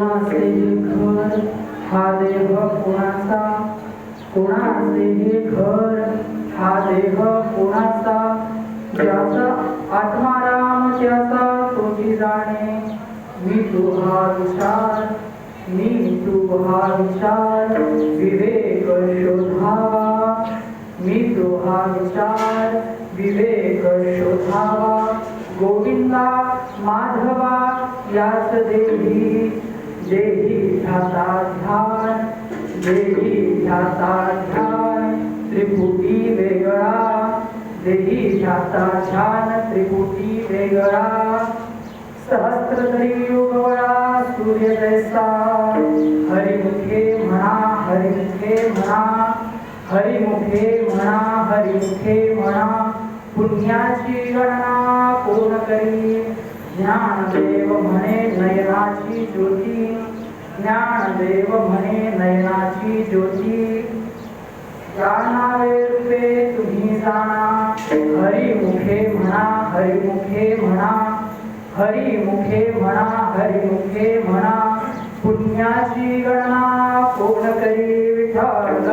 कोणाचे हे घर हा देह कोणाचा, कोणाचे हे घर हा देह कोणाचा, ज्याचा आत्मा राम त्याचा तोही जाणे. मी तू हा विचार, मी तू हा विचार विवेक शोधावा, मी तू हा विचार विवेक शोधावा. गोविंदा माधवा याच देही, देही ध्याता ध्यान, देही ध्याता ध्यान त्रिपुटी वेगळा, देही ध्याता ध्यान त्रिपुटी वेगळा. सहस्त्रधरी युगवळा सूर्य जैसा, हरिमुखे म्हणा हरिमुखे म्हणा, हरिमुखे म्हणा हरिमुखे म्हणा. पुण्याची गणना कोण करी, ज्ञानदेव म्हणे नयनाची ज्योती, ज्ञानदेव म्हणे नयनाची ज्योती. जाणावे रूपे तुम्ही जाणा, हरिमुखे म्हणा हरिमुखे म्हणा, हरिमुखे म्हणा हरिमुखे म्हणा. पुण्याची गणना कोण करी, विठ्ठल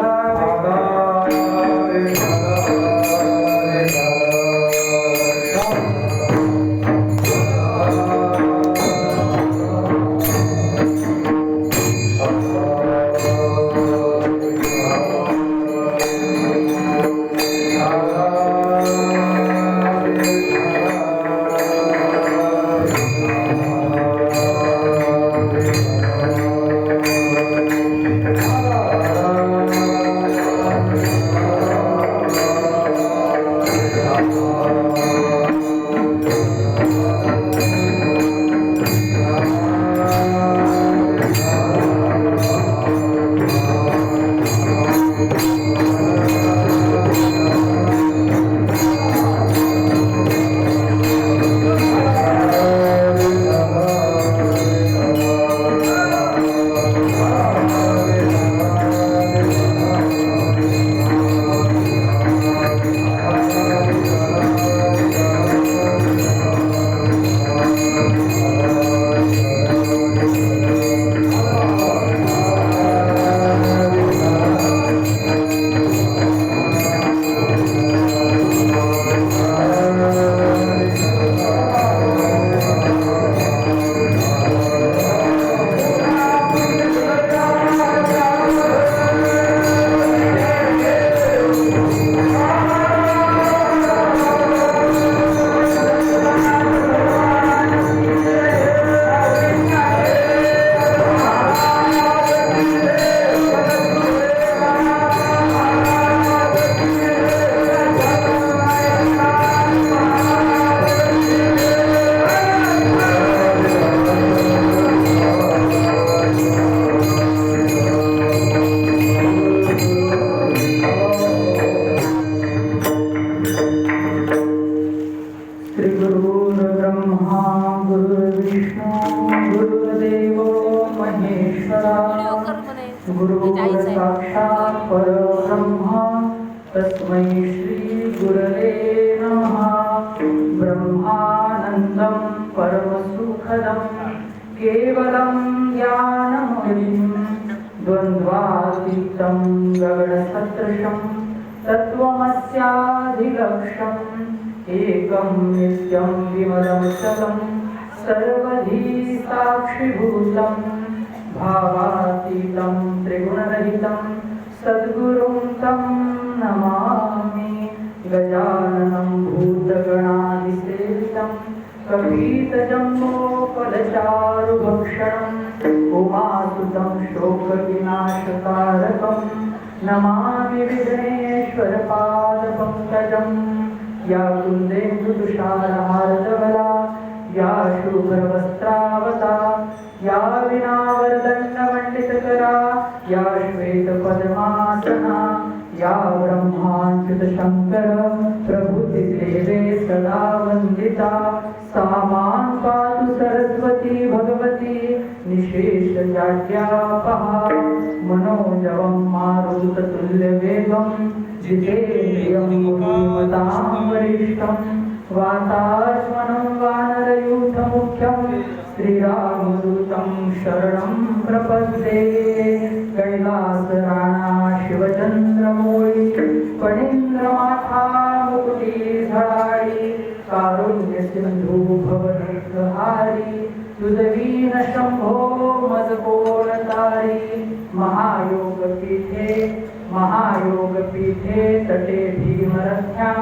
साक्षात् परब्रह्म तस्मै श्री गुरवे नमः. ब्रह्मानन्दं परमसुखदं केवलं ज्ञानमयं द्वन्द्वातीतं गगनसदृशं तत्त्वमस्याधिलक्ष्यम् एकं नित्यं विमलमचलं सर्वधी साक्षिभूतं भावातीतं त्रिगुणरहितं सद्गुरुं तं नमामि. गजाननं भूतगणाधिसेवितं कपीतजम्बोफलचारुभक्षणं उमासुतं शोकविनाशकारकं नमामि विघ्नेश्वरपादपङ्कजं. या कुन्देन्दुतुषारहारधवला या शुभ्रवस्त्रावता या विनावरदण्डमण्डितकरा या श्वेतपद्मासना या ब्रह्माच्युतशङ्कर प्रभृतिदेवे सदा वन्दिता. सा मां पातु सरस्वती भगवती निशेषजाड्यापहा. मनोजवं मारुततुल्यवेगं जितेन्द्रियं बुद्धिमतां वरिष्ठं. वातात्मनं वानरयूथमुख्यं श्रीरामदूतं शरणं प्रपद्ये कैलासराणा शिवचंद्रमौळी फणींद्रमाथा मुकुटीधराळी कारुण्य सिंधू भवदुःखहारी तुझवीन शंभो मज कोण तारी महायोग पीठे तटे भीमरथ्यां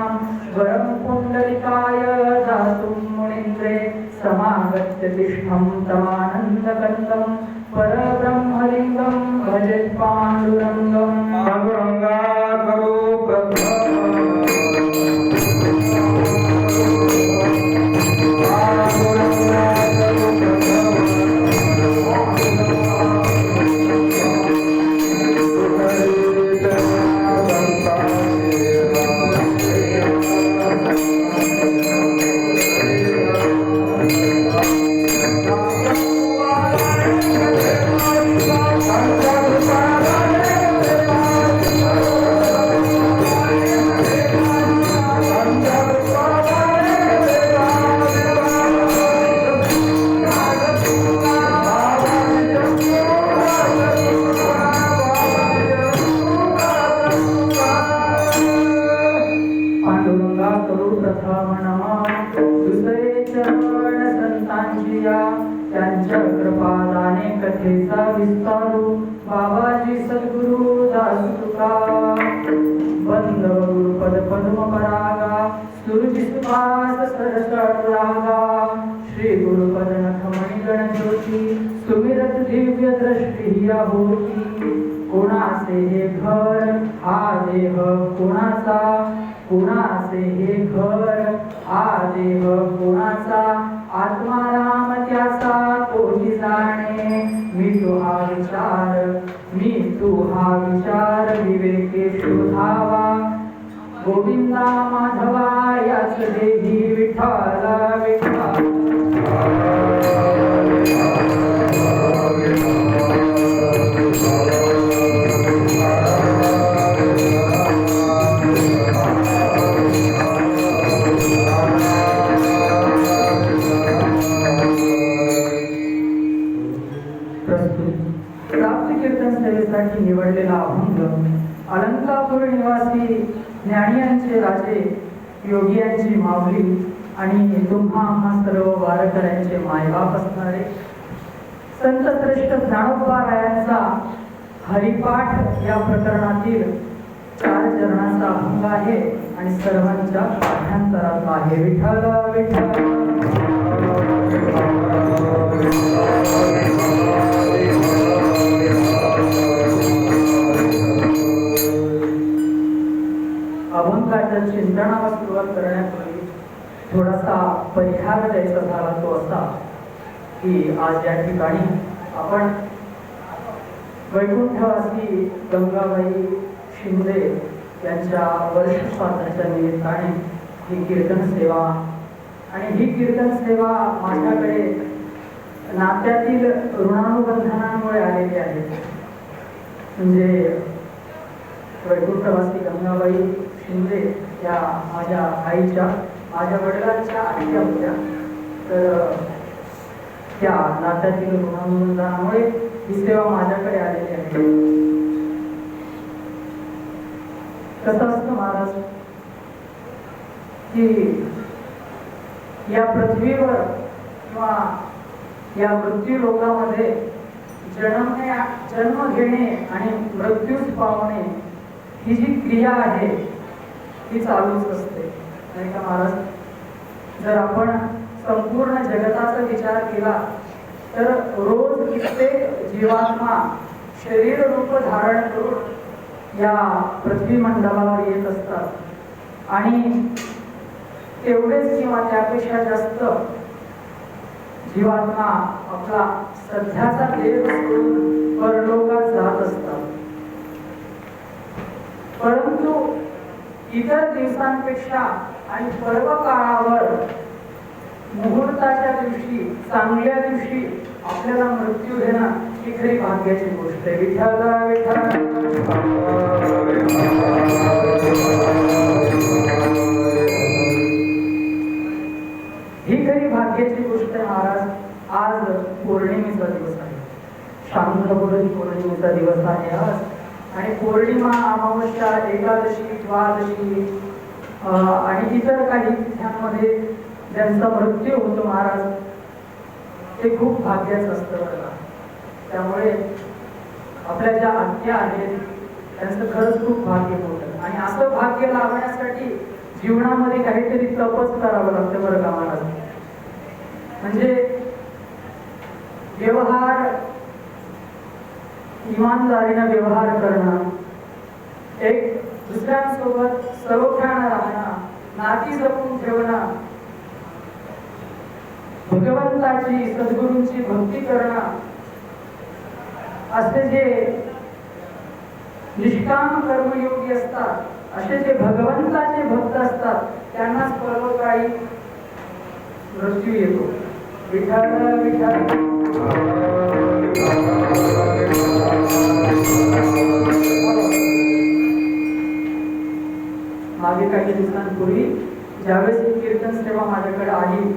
वरं पुंडलिकाय दातुं मुनीन्द्रे समागत्य तिष्ठं तमानन्दकन्दं परब्रह्मलिङ्गं भजेत् पाण्डुरङ्गं पाण्डुरङ्गाकरो त्यांच्या कृपादाने कथेचा विस्तारू बाबाजी सद्गुरु दास तुका बंद गुरुपद पद्म परागा सुरजिस्पास सरसळ रागा श्री गुरुपद नखमणी गणज्योती सुमिरत दिव्य दृष्टी या होती कोणाचे हे घर हा देह कोणाचा कोणाचे हे घर हा देह कोणाचा आत्माराम त्याचा तोही जाणे मी तू हा विचार विवेके शोधावा गोविंदा माधवा याच देही विठ्ठला विठ्ठला सेवेसाठी निवडलेला अभंग अलंकापूर निवासी ज्ञानियांचे राजे योगियांची माऊली आणि तुम्हा आम्हा सर्व वारकऱ्यांचे मायबाप असणारे संत श्रेष्ठ ज्ञानोबारायांचा हरिपाठ या प्रकरणातील 4 चरणांचा अभंग आहे आणि सर्वांच्या पाठांतराचा आहे. विठ्ठल विठ्ठल अभंगाच्या चिंतनाला सुरुवात करण्यापूर्वी थोडासा परिहार द्यायचा झाला तो असा की आज या ठिकाणी आपण वैकुंठवासी गंगाबाई शिंदे यांच्या वर्षश्राद्धाच्या निमित्ताने ही कीर्तन सेवा आणि ही कीर्तन सेवा माझ्याकडे नात्यातील ऋणानुबंधनांमुळे आलेली आहे. म्हणजे वैकुंठवासी गंगाबाई शिंदे या माझ्या आईच्या माझ्या वडिलांच्या आईच्या होत्या. तर त्या नात्यातील ऋणानुबंधनामुळे ही सेवा माझ्याकडे आलेली आहे. कसं असतं महाराज की या पृथ्वीवर किंवा या मृत्यू लोकामध्ये जन्म घेणे आणि मृत्यूच पावणे ही जी क्रिया आहे ती चालूच असते नाही का महाराज. जर आपण संपूर्ण जगताचा विचार केला तर रोज कित्येक जीवात्मा शरीर रूप धारण करून या पृथ्वी मंडलावर येत असतात आणि तेवढेच किंवा त्यापेक्षा जास्त जीवात्मा आपला सध्याचा देह सोडून परलोकात जात असतात. परंतु इतर दिवसांपेक्षा आणि पर्व काळावर मुहूर्ताच्या दिवशी चांगल्या दिवशी आपल्याला मृत्यू घेणं ही खरी भाग्याची गोष्ट आहे. विठ्ठल विठ्ठल ही खरी भाग्याची गोष्ट आहे महाराज. आज पौर्णिमेचा दिवस आहे, शांतपौर्णिम पौर्णिमेचा दिवस आहे आज. आणि पौर्णिमा, अमावस्या, एकादशी, द्वादशी आणि इतर काही तिथ्यांमध्ये ज्यांचा मृत्यू होतो महाराज, ते खूप भाग्याचं असतं बघा. त्यामुळे आपल्या ज्या आज्ञा आहेत त्यांचं खरंच खूप भाग्य होतं. आणि असं भाग्य लाभण्यासाठी जीवनामध्ये काहीतरी तपच करावं लागतं बरं का महाराज. म्हणजे व्यवहार, इमानदारीनं व्यवहार करणं, एक दुसऱ्यांसोबत सलोख्यानं राहणं, नाती जपून ठेवणं, भगवंताची, सद्गुरूंची भक्ती करणं, असे जे निष्काम कर्मयोगी असतात, असे जे भगवंताचे भक्त असतात, त्यांनाच पर्वकाळी मृत्यू येतो. विठ्ठल विठ्ठल मागे काही दिवसांपूर्वी ज्यावेळेस ही कीर्तन सेवा माझ्याकडे आली,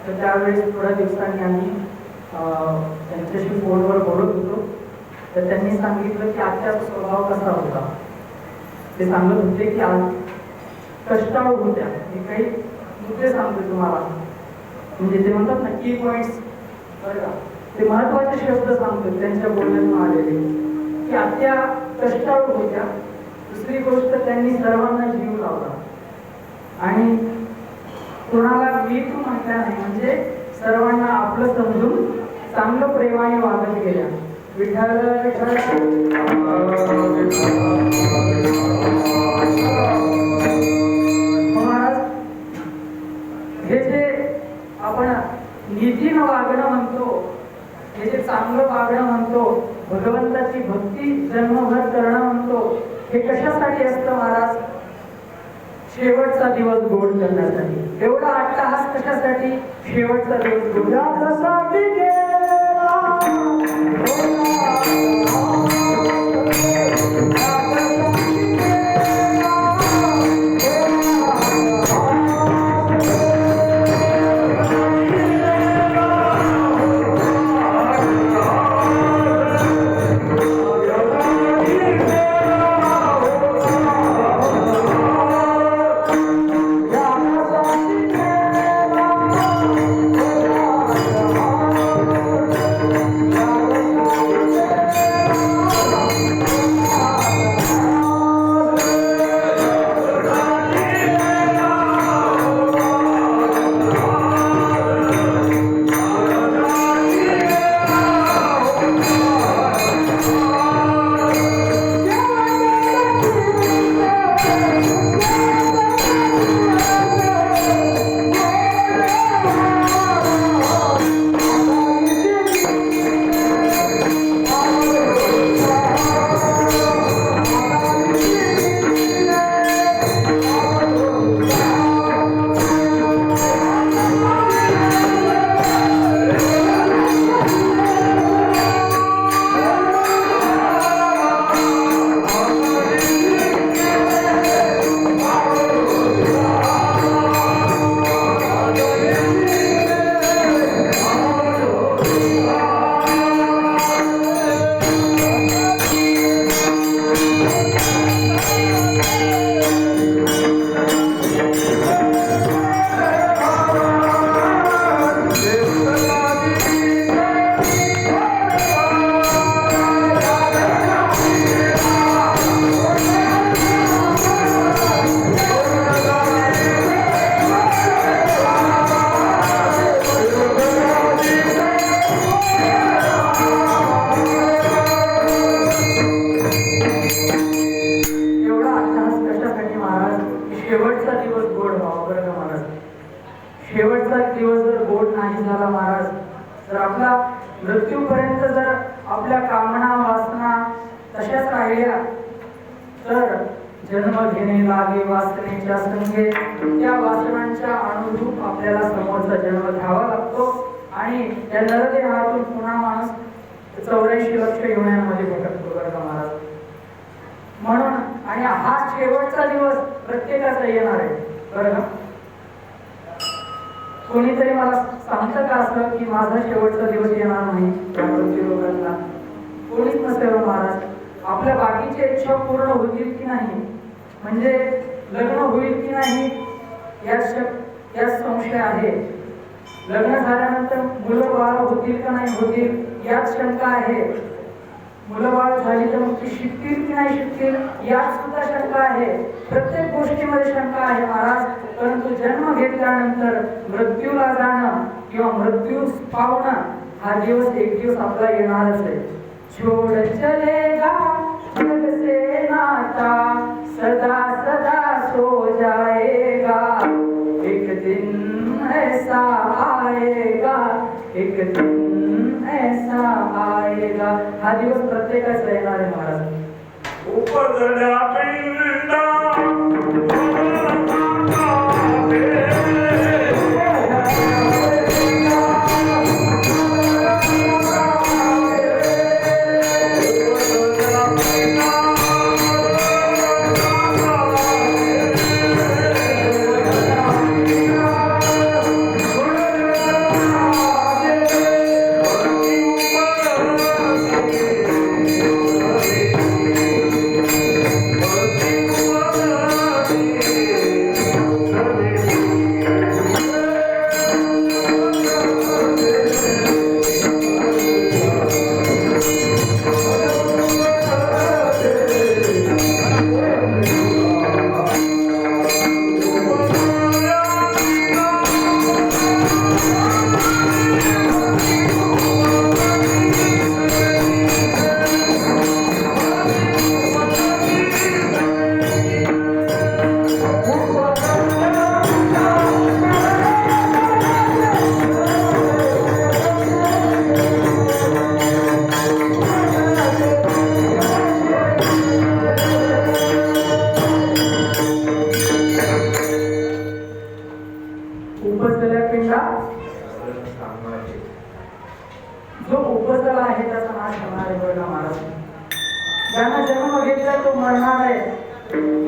तर त्यावेळेस थोड्या दिवसांनी आम्ही त्यांच्याशी फोनवर बोलत होतो. तर त्यांनी सांगितलं की आजचा स्वभाव कसा होता. ते सांगत होते की आज कष्टाळू होत्या. मी काही मुद्दे सांगतो तुम्हाला, म्हणजे ते म्हणतात ना की पॉइंट्स, बरं का, ते महत्वाचे शब्द सांगतो त्यांच्या बोलण्यातून आलेले, की आत्या कष्टाळू होत्या. दुसरी गोष्ट, त्यांनी सर्वांना जीव लावला आणि कोणाला मी तू म्हटल्या नाही, म्हणजे सर्वांना आपलं समजून चांगलं प्रेमाने वागत गेल्या. विठ्ठल विठ्ठल. महाराज, हे जे आपण नीतीनं वागणं म्हणतो, हे जे चांगलं वागणं म्हणतो, भगवंताची भक्ती जन्मभर करणं म्हणतो, हे कशासाठी असतं महाराज? शेवटचा दिवस गोड करण्यासाठी. एवढा अट्टहास कशासाठी? शेवटचा दिवस गोड करण्यासाठी. शेवटचा दिवस जर गोड नाही झाला महाराज, तर आपला मृत्यूपर्यंत जर आपल्या कामना वासना तशाच राहिल्या, तर जन्म घेणे लागे वासनेच्या संगे, त्या वासनांच्या अनुरूप आपल्याला समोरचा जन्म घ्यावा लागतो आणि त्या नरदेहातून पुन्हा माणूस 84 लक्ष योन्यांमध्ये भटकतो बरं का महाराज. म्हणून आणि हा शेवटचा दिवस प्रत्येकाचा येणार आहे बरं का. कोणीतरी मला सांगतं का असं की माझा शेवटचा दिवस येणार नाही या मृत्यूलोकातला? कोणीच नसेल महाराज. आपल्या बाकीच्या इच्छा पूर्ण होतील की नाही, म्हणजे लग्न होईल की नाही यात संशय आहे. लग्न झाल्यानंतर मुलं बाळ होतील का नाही होतील यात शंका आहे. मुलं बाळ झाली तर मग ती शिकतील की नाही शिकतील यात सुद्धा शंका आहे. प्रत्येक गोष्टीमध्ये शंका आहे महाराज. परंतु जन्म घेतल्यानंतर मृत्यूला जाणं किंवा मृत्यू पावणं हा दिवस एक दिवस आपला येणारच आहे. छोड़ चलेगा जग से नाता, सदा सदा सो जाएगा, एक दिन ऐसा आएगा, एक दिन ऐसा आएगा. हा दिवस प्रत्येकाचा येणार आहे महाराज. उपजल्या पिंडा जो उपजला आहे त्याचा नाश होणार आहे बघा महाराज. ज्यांना जन्म घेतला तो मरणार आहे.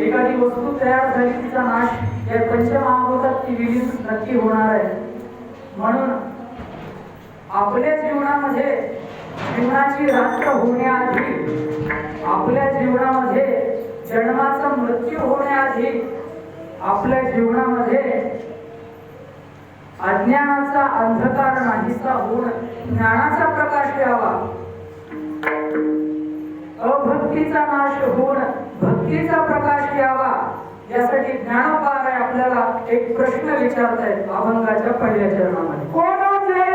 एखादी वस्तू तयार झाली तिचा नाश या पंचमहाभूतात ती विलीन नक्की होणार आहे. म्हणून आपल्या जीवनामध्ये जीवनाची रात्र होण्याआधी, आपल्या जीवनामध्ये जन्माचा मृत्यू होण्याआधी आपल्या जीवनामध्ये अज्ञानाचा अंधकार नाहीसा होऊन ज्ञानाचा प्रकाश यावा, अभक्तीचा नाश होऊन भक्तीचा प्रकाश यावा, यासाठी ज्ञानपार आपल्याला एक प्रश्न विचारतायत अभंगाच्या पहिल्या चरणामध्ये. कोणाचे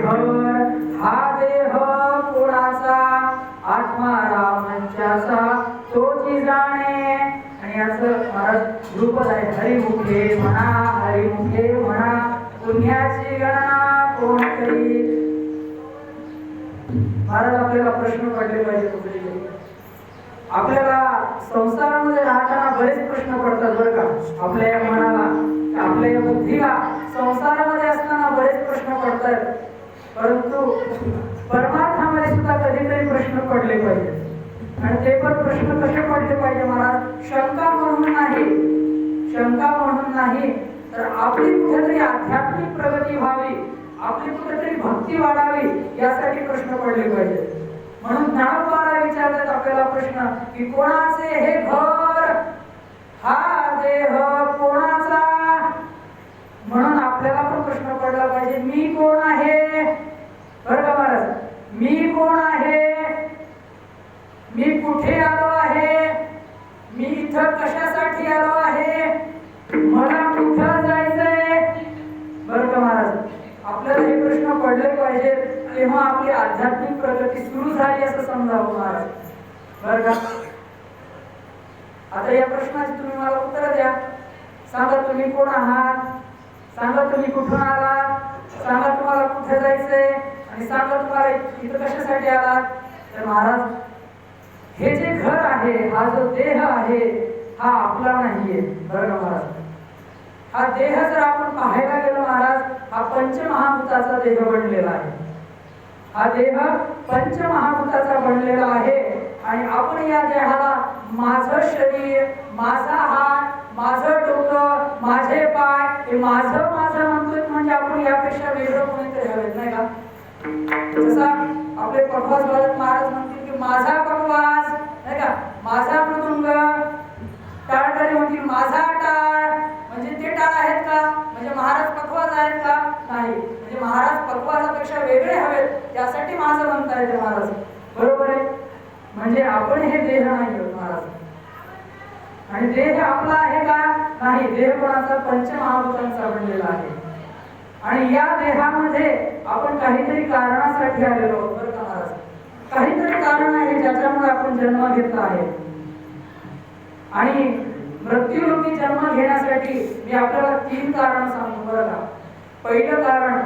घर हा देह कोणाचा आत्मा रामांच्याचा तोची जाणे. आणि याचं महाराज ध्रुपद आहे. हरिमुखे म्हणा पुण्याची गणना कोण करी. महाराज आपल्याला प्रश्न पडले पाहिजे कुठे. आपल्याला संसारामध्ये राहताना बरेच प्रश्न पडतात बरं का. आपल्या या मनाला आपल्या या बुद्धीला संसारामध्ये असताना बरेच प्रश्न पडतात. परंतु परमार्थामध्ये सुद्धा कधीतरी प्रश्न पडले पाहिजे. आणि ते पण प्रश्न कसे पडले पाहिजे महाराज. शंका म्हणून नाही तर आपली कुठेतरी आध्यात्मिक प्रगती व्हावी, आपली कुठेतरी भक्ती वाढावी यासाठी प्रश्न पडले पाहिजे. म्हणून ज्ञानोबाला विचारतात आपल्याला प्रश्न की कोणाचे हे घर हा देह कोणाचा. म्हणून आपल्याला पण प्रश्न पडला पाहिजे मी कोण आहे. बरं का महाराज, मी कोण आहे, मी कुठे आलो आहे, मी इथं कशासाठी आलो आहे, मला कुठं जायचंय. बरं का महाराज, आपल्याला हे प्रश्न पडले पाहिजेत. तेव्हा आपली आध्यात्मिक प्रगती सुरू झाली असं समजावं महाराज. बरं का. आता या प्रश्नाची तुम्ही मला उत्तर द्या. सांगा तुम्ही कोण आहात, सांगा तुम्ही कुठून आलात, सांगा तुम्हाला कुठे जायचंय आणि सांगा तुम्हाला इथं कशासाठी आलात. तर महाराज हे जे घर आहे, हा जो देह आहे हा आपला नाहीये. बरं का महाराज. हा देह जर आपण पाहायला गेलो महाराज, हा पंचमहाभूताचा देह बनलेला आहे. हा देह पंचमहाभूताचा बनलेला आहे. आणि आपण या देहाला माझं शरीर, माझा हात, माझं डोकं, माझे पाय हे माझं म्हणतोय. म्हणजे आपण यापेक्षा वेगळं कोणीतरी हवेत नाही का. जसा आपले पखवाज बालक महाराज म्हणतील की माझा पखवाज नाही का, माझा मृदुंग. टाळकरी म्हणतील माझा टाळ. म्हणजे ते टाळ आहेत का, म्हणजे महाराज पखवाज आहेत का, नाही. म्हणजे महाराज पखवाजापेक्षा वेगळे हवेत त्यासाठी माझं म्हणता येते महाराज. बरोबर आहे. म्हणजे आपण हे देह नाही आहोत महाराज. आणि देह आपला आहे का, नाही. देह कोणाचा पंचमहाभूतांचा बनलेला आहे. आणि या देहामध्ये आपण काहीतरी कारणासाठी आलेलो आहोत. बरं का महाराज. काहीतरी कारण आहे ज्याच्यामुळे आपण जन्म घेतला आहे. आणि मृत्यूरूपी जन्म घेण्यासाठी मी आपल्याला 3 कारण सांगतो. बरं का. पहिलं कारण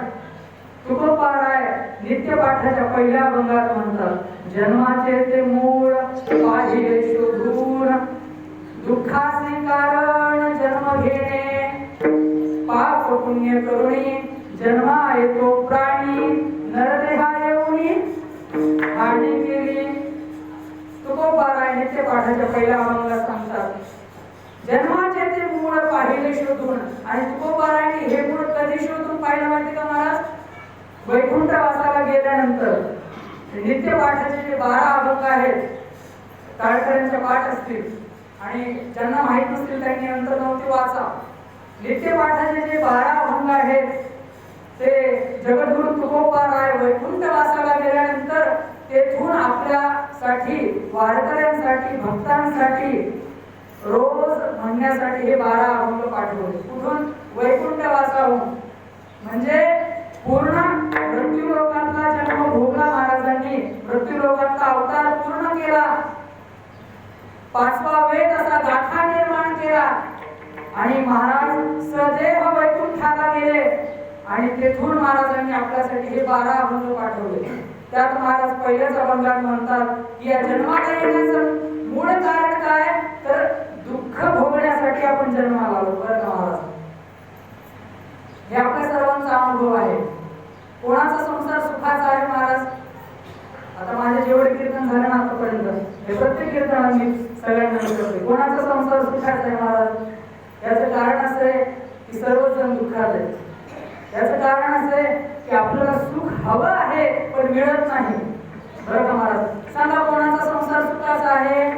तुकोबाराय नित्य पाठाच्या पहिल्या अभंगात म्हणतात, जन्माचे ते मूळ पाहिले शोधून दुःखाचे कारण जन्म घेणे, पाप पुण्य करुणी जन्मा येतो प्राणी, नरदेहा येऊनी हानी केली. तुकोबाराय नित्य पाठाच्या पहिल्या अभंगात सांगतात जन्माचे ते मूळ पाहिले शोधून. आणि तुकोबारायने हे मूळ कधी शोधून पाहिलं माहिती का महाराज. वैकुंठवासाला गेल्यानंतर. नित्य पाठाचे जे 12 अभंग आहेत टाळकऱ्यांच्या पाठ असतील आणि ज्यांना माहित नसतील त्यांनी नंतर नव्हती वाचा. नित्य पाठाचे जे 12 अभंग आहेत ते जगद्गुरु तुकोबाराय वैकुंठवासाला गेल्यानंतर तेथून आपल्यासाठी, वारकऱ्यांसाठी, भक्तांसाठी रोज म्हणण्यासाठी हे 12 अभंग पाठवले. कुठून, वैकुंठवासाहून. म्हणजे पूर्ण मृत्यूलोकातला जन्म भोगला महाराजांनी, मृत्यूलोकातला अवतार पूर्ण केला, 5वा वेद असा गाथा निर्माण केला. आणि महाराज सदैव वैकुंठाला गेले. आणि तेथून महाराजांनी आपल्यासाठी हे 12 अभंग पाठवले. त्यात महाराज पहिल्याच अभंगात म्हणतात की या जन्माला येण्याचं मूळ कारण काय, तर दुःख भोगण्यासाठी आपण जन्माला आलो. बरं का महाराज. हे आपल्या सर्वांचा अनुभव आहे. कोणाचा संसार सुखाचा आहे महाराज. आता माझे जेवढे कीर्तन झाले ना आतापर्यंत हे प्रत्येक कीर्तन मी सगळ्यांना करते. कोणाचा संसार सुखाचा आहे महाराज. याचं कारण असं आहे की सर्वजण दुःखात आहेत. याचं कारण असं आहे की आपल्याला सुख हवं आहे पण मिळत नाही. बरं का महाराज. सांगा कोणाचा संसार सुखाचा आहे.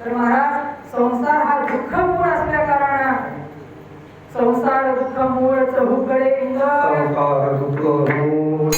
तर महाराज संसार हा दुःख मूळ असल्या कारणाने संसार दुःख मूळ चहूकडे इंग. संसार दुःख मूळ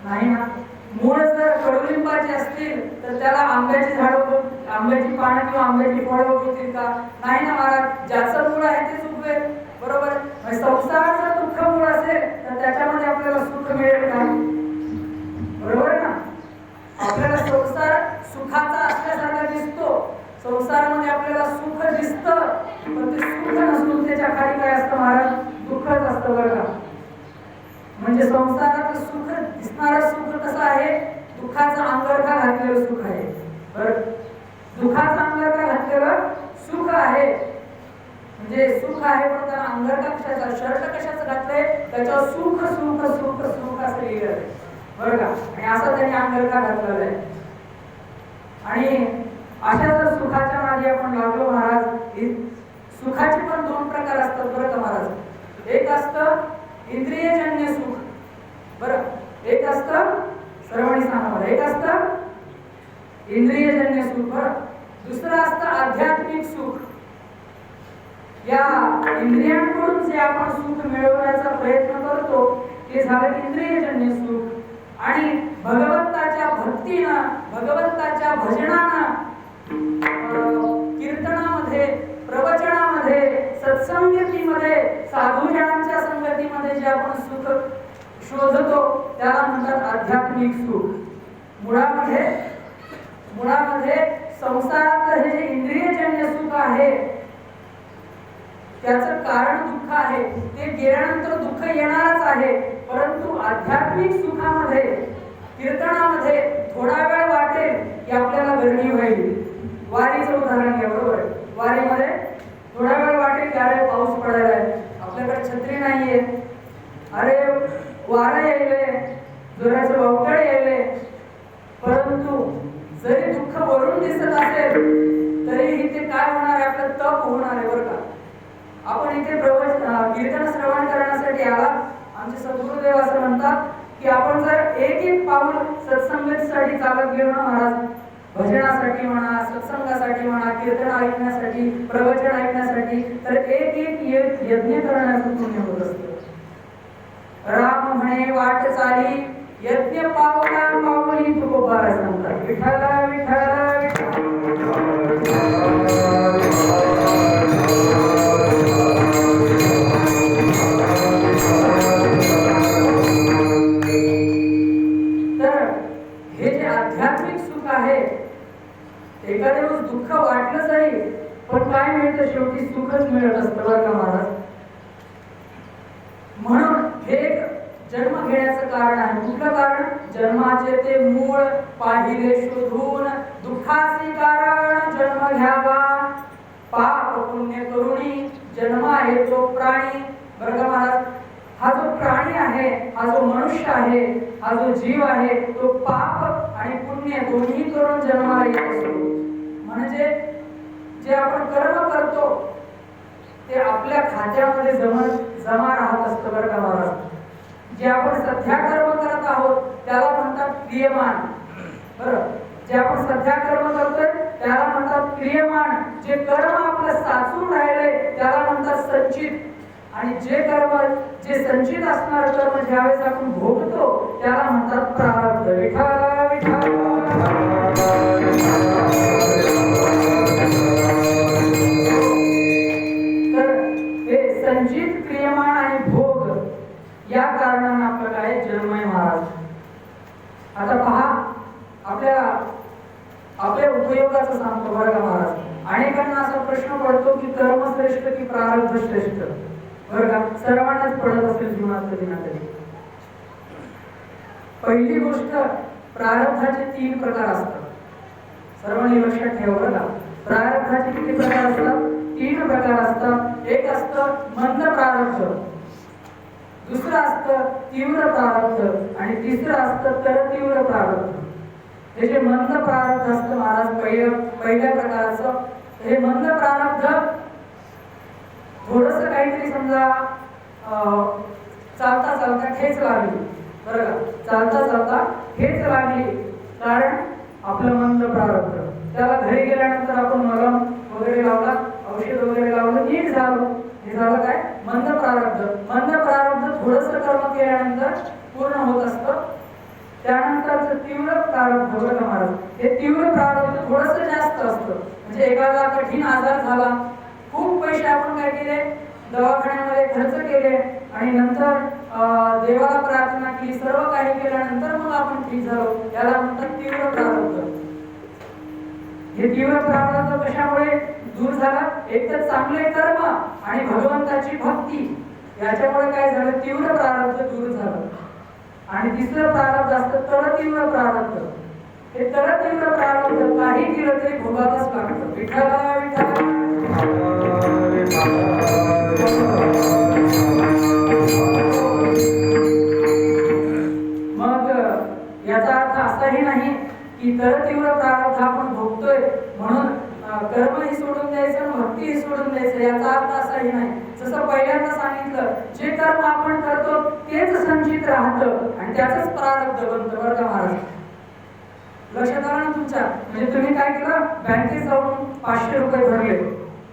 नाही ना. मूळ जर कडुलिंबाची असतील तर त्याला आंब्याची झाडं, आंब्याची पानं किंवा आंब्याची फळं उगवतील का? नाही ना महाराज. ज्याचं मूळ आहे तेच उगवेल. बरोबर. संसाराचं दुःख मूळ असेल तर त्याच्यामध्ये आपल्याला सुख मिळेल का? बरोबर आहे ना. आपल्याला संसार सुखाचा असल्यासारखा दिसतो, संसारामध्ये आपल्याला सुख दिसतं, पण ते सुख नसून त्याच्या खाली काय असतं महाराज? दुःखच असतं बरं का. म्हणजे संसाराचं सुख दिसणारं सुख कसं आहे? दुःखाचा अंगरखा घातलेलं सुख आहे. बरं, दुःखाचा अंगरखा घातलेलं सुख आहे. म्हणजे सुख आहे पण त्याला अंगरखा कशाचा, शर्ट कशाचं घातलंय? त्याच्यावर सुख सुख सुख सुख असं लिहिलं आहे बरं का. आणि असं त्यांनी अंगरखा घातलेला आहे. आणि अशा जर सुखाच्या मागे आपण लागलो महाराज, सुखाचे पण दोन प्रकार असतात बरं का महाराज. एक असतं इंद्रियजन्य सुख, बरं. एक असतं, सर्वांनी सांगा मला, एक असतं इंद्रियजन्य सुख, बरं. दुसरं असतं आध्यात्मिक सुख. या इंद्रियांकडून जे आपण सुख मिळवण्याचा प्रयत्न करतो ते झालं इंद्रियजन्य सुख. आणि भगवंताच्या भक्तीनं, भगवंताच्या भजनानं, कीर्तनामध्ये, प्रवचनामध्ये, सत्संगतीमध्ये, साधूजनांच्या संगतीमध्ये जे आपण सुख शोधतो त्याला म्हणतात आध्यात्मिक सुख. मुळामध्ये संसारातलं हे जे इंद्रियजन्य सुख आहे त्याचं कारण दुःख आहे. ते गेल्यानंतर दुःख येणारच आहे. परंतु आध्यात्मिक सुखामध्ये, कीर्तनामध्ये थोडा वेळ वाटेल की आपल्याला गरमी होईल. वारीचं उदाहरण घ्या. बरोबर. वारीमध्ये थोडा वेळ वाटेल की अरे पाऊस पडायला आहे, आपल्याकडे छत्री नाहीये, अरे वारं यायले, जोराचं वावटळ यायले. परंतु जरी दुःख वरून दिसत असेल तरीही ते काय होणार आहे? आपलं तप होणार आहे बरं का. आपण इथे कीर्तन श्रवण करण्यासाठी आलात. आमचे सद्गुरुदेव असं म्हणतात की आपण जर एक एक पाऊल सत्संगतीसाठी चालत गेलो ना महाराज, भजनासाठी म्हणा, सत्संगासाठी म्हणा, कीर्तन ऐकण्यासाठी, प्रवचन ऐकण्यासाठी, तर एक एक यज्ञ करण्याचं पुण्य होत असतं. राम म्हणे वाट चाली, यज्ञ पावला पावली तुकोबा सांगतात. विठ्ठला विठ्ठला एखाद्या वेळेस दुःख वाटलं जाईल पण काय मिळतं? शेवटी सुखच मिळत असतं बरं का महाराज. म्हणून हे एक जन्म घेण्याचं कारण आहे. कुठलं कारण? जन्माचे ते मूळ पाहिले शोधून, दुःखाचे कारण जन्म घ्यावा, पाप पुण्य करुणी जन्मा येतो प्राणी. बरं का महाराज. हा जो प्राणी आहे, हा जो मनुष्य आहे, हा जो जीव आहे, तो पाप आणि पुण्य दोन्ही करून जन्माला येत असतो. म्हणजे जे आपण कर्म करतो ते आपल्या खात्यामध्ये जमा राहत असतं बरं का महाराज. जे आपण सध्या कर्म करत आहोत त्याला म्हणतात क्रियमान. बरं. जे आपण सध्या कर्म करतोय त्याला म्हणतात क्रियमान. जे कर्म आपलं साचून राहिले त्याला म्हणतात संचित. आणि जे संचित असणार कर्म ज्यावेळेस आपण भोगतो त्याला म्हणतात प्रारब्ध. विठ्ठला विठ्ठला. तर हे संचित, क्रियमान आणि भोग या कारणाने आपलं काय जन्म आहे महाराज. आता पहा, आपल्या उपयोगाचं सांगतो बरं का महाराज. अनेकांना असा प्रश्न पडतो की कर्म श्रेष्ठ की प्रारब्ध श्रेष्ठ. बरं का. सर्वांनाच पडत असेल जीवनात कधी ना कधी. पहिली गोष्ट, प्रारब्धाचे 3 प्रकार असतात. सर्वांनी लक्षात ठेवा बरं का. प्रारब्धाचे किती प्रकार असतात? 3 प्रकार असतात. एक असतं मंद प्रारब्ध, दुसरं असतं तीव्र प्रारब्ध आणि तिसरं असतं तरतीव्र प्रारब्ध. हे जे मंद प्रारब्ध असतं महाराज पहिल्या प्रकाराचं, हे मंद प्रारब्ध थोडस काहीतरी समजा चालता चालता ठेच लागली. बरं का. चालता चालता ठेच लागली कारण आपलं मंद प्रारब्ध. त्याला घरी गेल्यानंतर आपण मलम वगैरे लावला, औषध वगैरे लावलं, नीट झालं. हे झालं काय? मंद प्रारब्ध. मंद प्रारब्ध थोडस कर्म केल्यानंतर पूर्ण होत असतं. त्यानंतरचं तीव्र प्रारब्ध बरं का महाराज, हे तीव्र प्रारब्ध थोडंसं जास्त असतं. म्हणजे एखादा कठीण आजार झाला, खूप पैसे आपण काय केले, दवाखान्यामध्ये खर्च केले आणि नंतर देवाला प्रार्थना केली, सर्व काही केल्यानंतर मग आपण ठीक झालो, याला म्हणतात तीव्र प्रारब्ध. हे तीव्र प्रारब्ध कशामुळे दूर झाला? एक तर चांगले कर्म आणि भगवंताची भक्ती, याच्यामुळे काय झालं, तीव्र प्रारब्ध दूर झालं. आणि तिसरं प्रारब्ध असतं तळतीव्र प्रारब्ध. हे तळतीव्र प्रारब्ध काही केलं तरी भोगावंच लागतं. विठ्ठला विठ्ठला मग याचा अर्थ असाही नाही की तळतीव्र प्रारब्ध आपण भोगतोय म्हणून कर्मही सोडून द्यायचं, भक्तीही सोडून द्यायचं, याचा अर्थ असाही नाही. जसं पहिल्यांदा सांगितलं, जे कर्म आपण करतो तेच संचित राहतं आणि त्याचंच प्रारब्ध बनतं बरं का महाराज. लक्षात आलं ना तुमच्या? म्हणजे तुम्ही काय केलं, बँकेत जाऊन 500 रुपये भरले,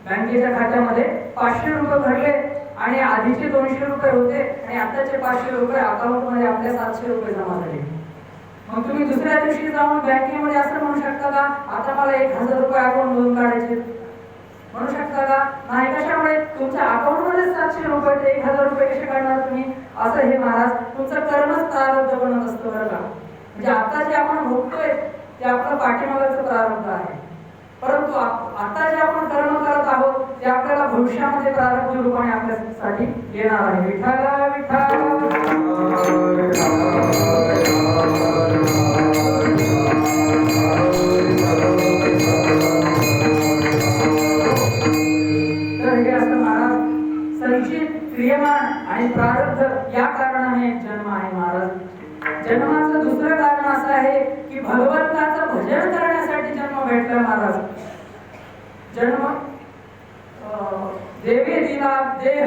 बँकेच्या खात्यामध्ये 500 रुपये भरले आणि आधीचे 200 रुपये होते आणि आताचे 500 रुपये अकाउंटमध्ये आपल्या 700 रुपये जमा झाले. मग तुम्ही दुसऱ्या दिवशी जाऊन बँकेमध्ये असं म्हणू शकता का, आता मला 1000 रुपये अकाउंट मधून काढायचे? म्हणू शकता का? नाही. कशामुळे? तुमच्या अकाउंटमध्ये 700 रुपये ते 1000 रुपये कसे काढणार तुम्ही? असं हे महाराज, तुमचं कर्मच प्रारब्ध बनत असतं बरं का. म्हणजे आता जे आपण भोगतोय ते आपलं पाठीमागचं प्रारब्ध आहे, परंतु आता जे आपण कर्म करत आहोत ते आपल्याला भविष्यामध्ये प्रारब्ध रूपाने आपल्यासाठी येणार आहे. विठ्ठला विठ्ठला क्रियमान आणि प्रारब्ध या कारणाने जन्म आहे महाराज. जन्माचं दुसरं कारण असं आहे की भगवंताचं भजन करण्यासाठी जन्म भेटला महाराज. जन्म देवी दिला देह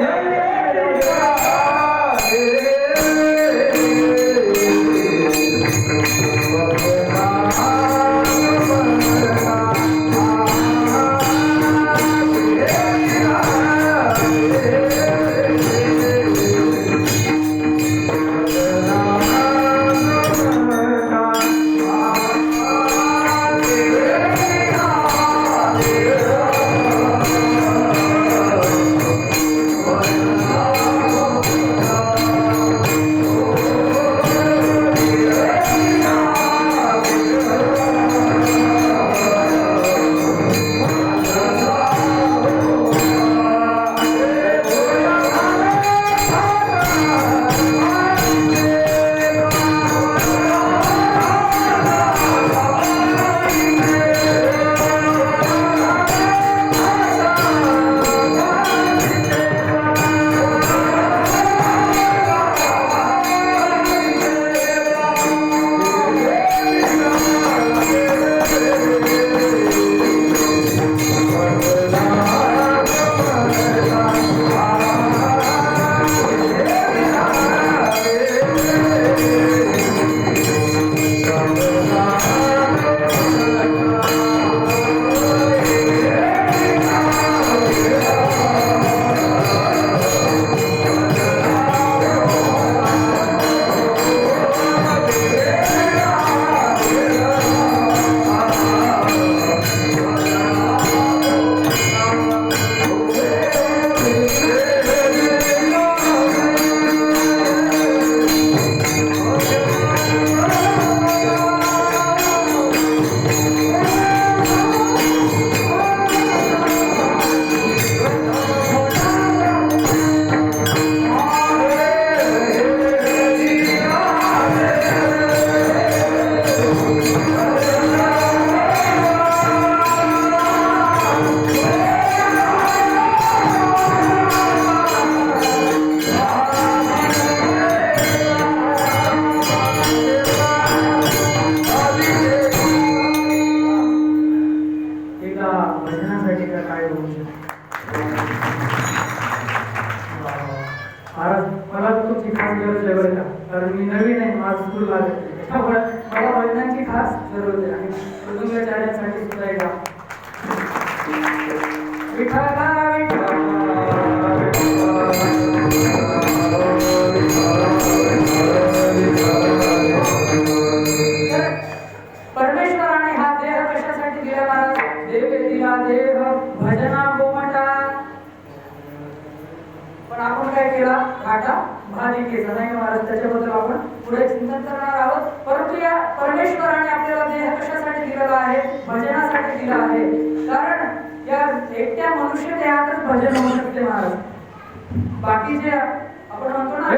कारण मी नवीन आहे, माझं स्कूल लागत नाही, त्यामुळे मला वडिलांची खास जरूर आहे. आणि कुटुंबाचार्यांसाठी सुद्धा एकदा विठ्ठला विठ्ठला महादिकेचा नाही का महाराज, त्याच्याबद्दल आपण पुढे चिंतन करणार आहोत. परंतु या परमेश्वराने आपल्याला देह कशासाठी दिलेला आहे? भजनासाठी दिला आहे. कारण या एकट्या मनुष्य देहातच भजन होऊ शकते महाराज. बाकीचे आपण म्हणतो ना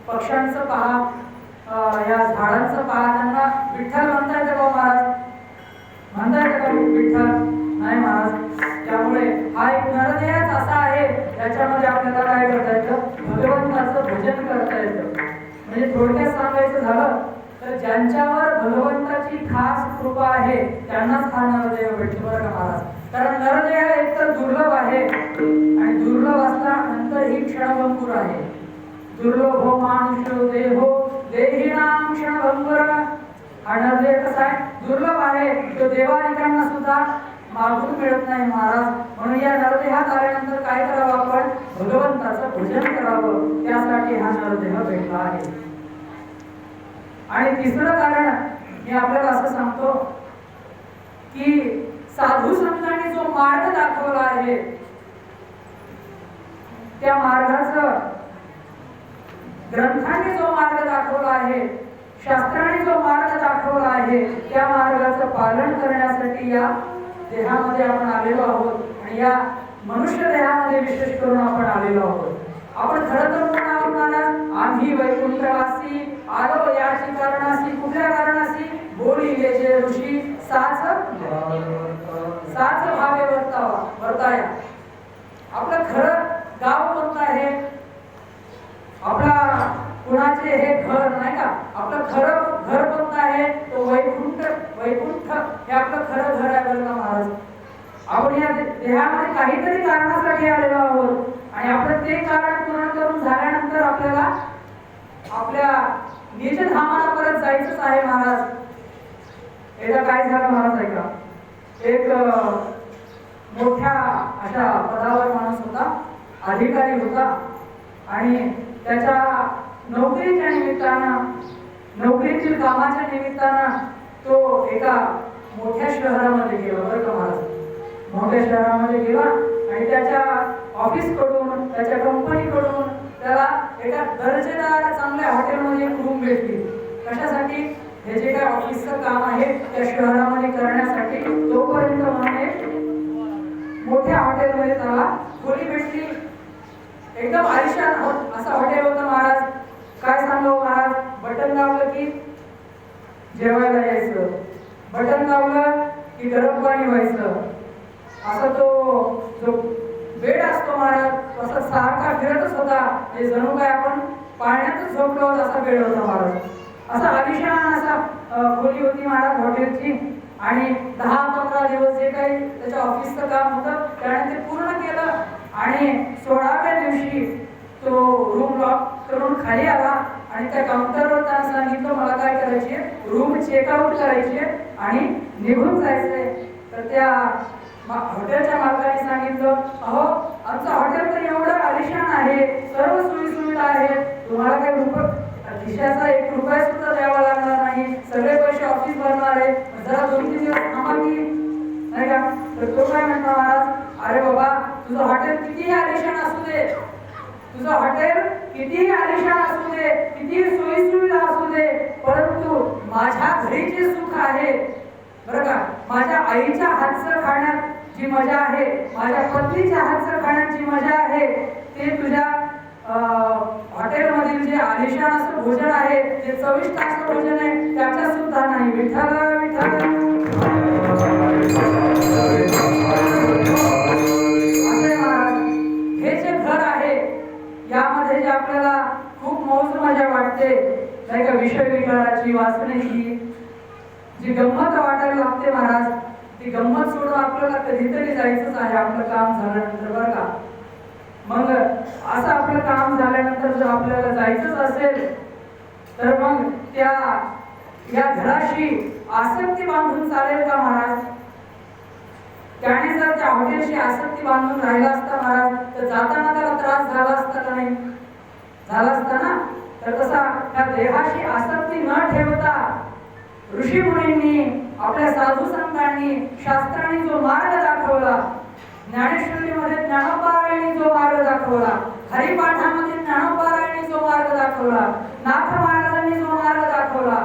पक्ष्यांचं पहा, या झाडांचं पहा, त्यांना विठ्ठल म्हणता येतं का महाराज? म्हणता येतं का विठ्ठल? नाही महाराज. त्यामुळे हा एक नरदेहच असा आहे त्याच्यामध्ये आपल्याला काय करता येतं? भगवंताचं भजन करता येतं. म्हणजे थोडक्यात सांगायचं झालं तर ज्यांच्यावर भगवंताची खास कृपा आहे त्यांनाच हा नरदेह भेटतो बरं का महाराज. कारण नरदेह एक तर दुर्लभ आहे आणि दुर्लभ असल्यानंतर ही क्षणभंगुर आहे. दुर्लभो मानुष्यो देहो देहिनाम क्षणभंगुर. हा नरदेह कसा आहे? दुर्लभ आहे. तो देवादिकांना सुद्धा मागून मिळत नाही महाराज. म्हणून या नरदेहात आल्यानंतर काय करावं? आपण भगवंताचं भजन करावं. त्यासाठी हा नरदेह भेटला आहे. आणि तिसरं कारण मी आपल्याला असं सांगतो की साधू संतांनी जो मार्ग दाखवला आहे त्या मार्गाचं, ग्रंथांनी जो मार्ग दाखवला आहे, शास्त्राने जो मार्ग दाखवला आहे, त्या मार्गाचं पालन करण्यासाठी या देहामध्ये आपण आलेलो आहोत. आणि या मनुष्य देहामध्ये विशेष करून आपण आलेलो आहोत. आपण खरं तर कोण आहोत महाराज? आम्ही वैकुंठवासी आलो याची कारणासी. कुठल्या कारणासी? बोलिले जे ऋषी साच भावे वर्ताया. आपलं खरं गाव कोणतं आहे? आपला कुणाचे हे घर नाही का? आपलं खरं घर कोणतं आहे? तो वैकुंठ. वैकुंठ हे आपलं खरं घर आहे बरं का महाराज. आपण या देहामध्ये काहीतरी कारणासाठी आलेलो आहोत आणि आपण ते कारण पूर्ण करून झाल्यानंतर आपल्याला आपल्या निजधामाला परत जायचंच आहे महाराज. एकदा काय झालं महाराज ऐका. एक मोठ्या अशा पदावर माणूस होता, अधिकारी होता आणि त्याच्या नोकरीच्या निमित्तानं, नोकरीतील कामाच्या निमित्तानं तो एका मोठ्या शहरामध्ये गेला बरं का महाराज. मोठ्या शहरामध्ये गेला आणि त्याच्या ऑफिस कडून, त्याच्या कंपनी कडून त्याला एका दर्जेदार चांगल्या हॉटेलमध्ये एक रूम भेटली. कशासाठी? हे जे काय ऑफिसचं काम आहे त्या शहरामध्ये करण्यासाठी तोपर्यंत म्हणे मोठ्या हॉटेलमध्ये त्याला खोली भेटली. एकदम आलिशान असं हॉटेल होतं महाराज. काय सांगू महाराज, बटन दाबलं की जेवायला यायचं, बटन दाबलं की गरम पाणी व्हायचं. असा तो जो बेड असतो महाराज असा सारखा फिरतच होता. हे जणू काय आपण पाण्यातच झोपलो होतो असा बेड होता महाराज. असा आलिशान असा खोली होती महाराज हॉटेलची. आणि 10-15 दिवस जे काही त्याच्या ऑफिसचं काम होतं त्याने ते पूर्ण केलं. आणि 16व्या दिवशी तो रूम लॉक करून खाली आला आणि त्या काउंटरवर त्याने सांगितलं मला काय करायची आहे, रूम चेकआउट करायची आहे आणि निघून जायचंय. तर त्या हॉटेलच्या मालकाने सांगितलं अहो आमचं हॉटेल तर एवढं आलिशान आहे, सर्व सोयी सुविधा आहेत, तुम्हाला काही खिशाचा 1 रुपया सुद्धा द्यावा लागणार नाही, सगळे पैसे ऑफिस भरणार आहे, जरा 2-3 दिवस थांबा की नाही का. तर तो काय म्हणतो महाराज, अरे बाबा तुझं हॉटेल कितीही आलिशान असू दे, तुझं हॉटेल कितीही आलिशान असू दे, कितीही सोयी सुविधा असू दे, परंतु माझ्या घरी जे सुख आहे बरं का, माझ्या आईच्या हातचं खाण्यात जी मजा आहे, माझ्या पत्नीच्या हातचं खाण्यात जी मजा आहे, ते तुझ्या हॉटेलमधील जे आलिशान असं भोजन आहे, जे चविष्ट असं भोजन आहे त्याच्या सुद्धा नाही. विठ्ठल विठ्ठल असे महाराज. हे जे घर आहे यामध्ये जे आपल्याला खूप मौज मजा वाटते नाही का, विषय विचाराची वाचण्याची जी गंमत वाटायला लागते महाराज, ती गंमत सोडून आपल्याला कधीतरी जायचंच आहे आपलं काम झाल्यानंतर बरं का. मग असं आपलं काम झाल्यानंतर जर आपल्याला जायचंच असेल तर मग या घराशी आसक्ती बांधून चालेल का महाराज. त्याने जर त्या हॉटेलशी आसक्ती बांधून राहिला असता महाराज तर जाताना त्याला त्रास झाला असता का नाही, झाला असता ना. तर तसा त्या देहाशी आसक्ती न ठेवता ऋषी मुनींनी आपल्या साधू संतांनी शास्त्रांनी जो मार्ग दाखवला, ज्ञानेश्वरीमध्ये ज्ञानोपारायणी जो मार्ग दाखवला, हरिपाठामध्ये ज्ञानोपारायणी जो मार्ग दाखवला, नाथ महाराजांनी जो मार्ग दाखवला,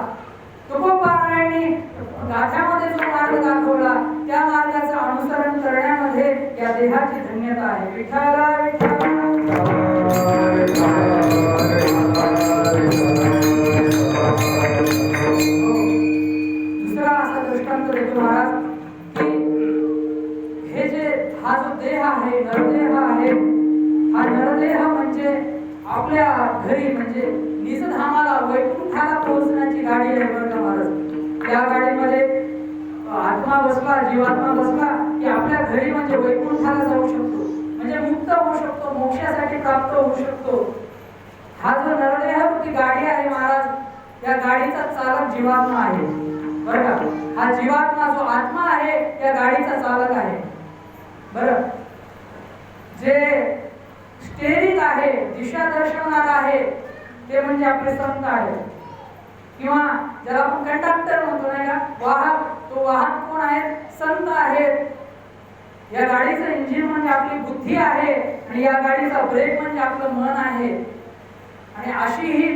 तुकोपारायणी गाथ्यामध्ये जो मार्ग दाखवला, त्या मार्गाचं अनुसरण करण्यामध्ये या देहाची धन्यता आहे. विठ्ठला विठ्ठला दृष्टांत देतो महाराज की हे जे हा जो देह आहे, नरदेह आहे, हा नरदेह म्हणजे आपल्या घरी म्हणजे निजधामाला वैकुंठाला पोहोचण्याची गाडी आहे बरं का महाराज. या गाडीमध्ये आत्मा बसला, जीवात्मा बसला की आपल्या घरी म्हणजे वैकुंठाला जाऊ शकतो, म्हणजे मुक्त होऊ शकतो, मोक्षासाठी प्राप्त होऊ शकतो. हा जो नरदेह ती गाडी आहे महाराज, या गाडीचा चालक जीवात्मा आहे बरं का. हा जीवात्मा जो आत्मा आहे या गाडीचा चालक आहे बरं. जे स्टेरिंग आहे, दिशा दर्शवणार आहे ते म्हणजे आपले संत आहे, किंवा ज्याला आपण कंडक्टर म्हणतो नाही का, वाहक. तो वाहक कोण आहेत, संत आहेत. या गाडीचं इंजिन म्हणजे आपली बुद्धी आहे आणि या गाडीचा ब्रेक म्हणजे आपलं मन आहे. आणि अशी ही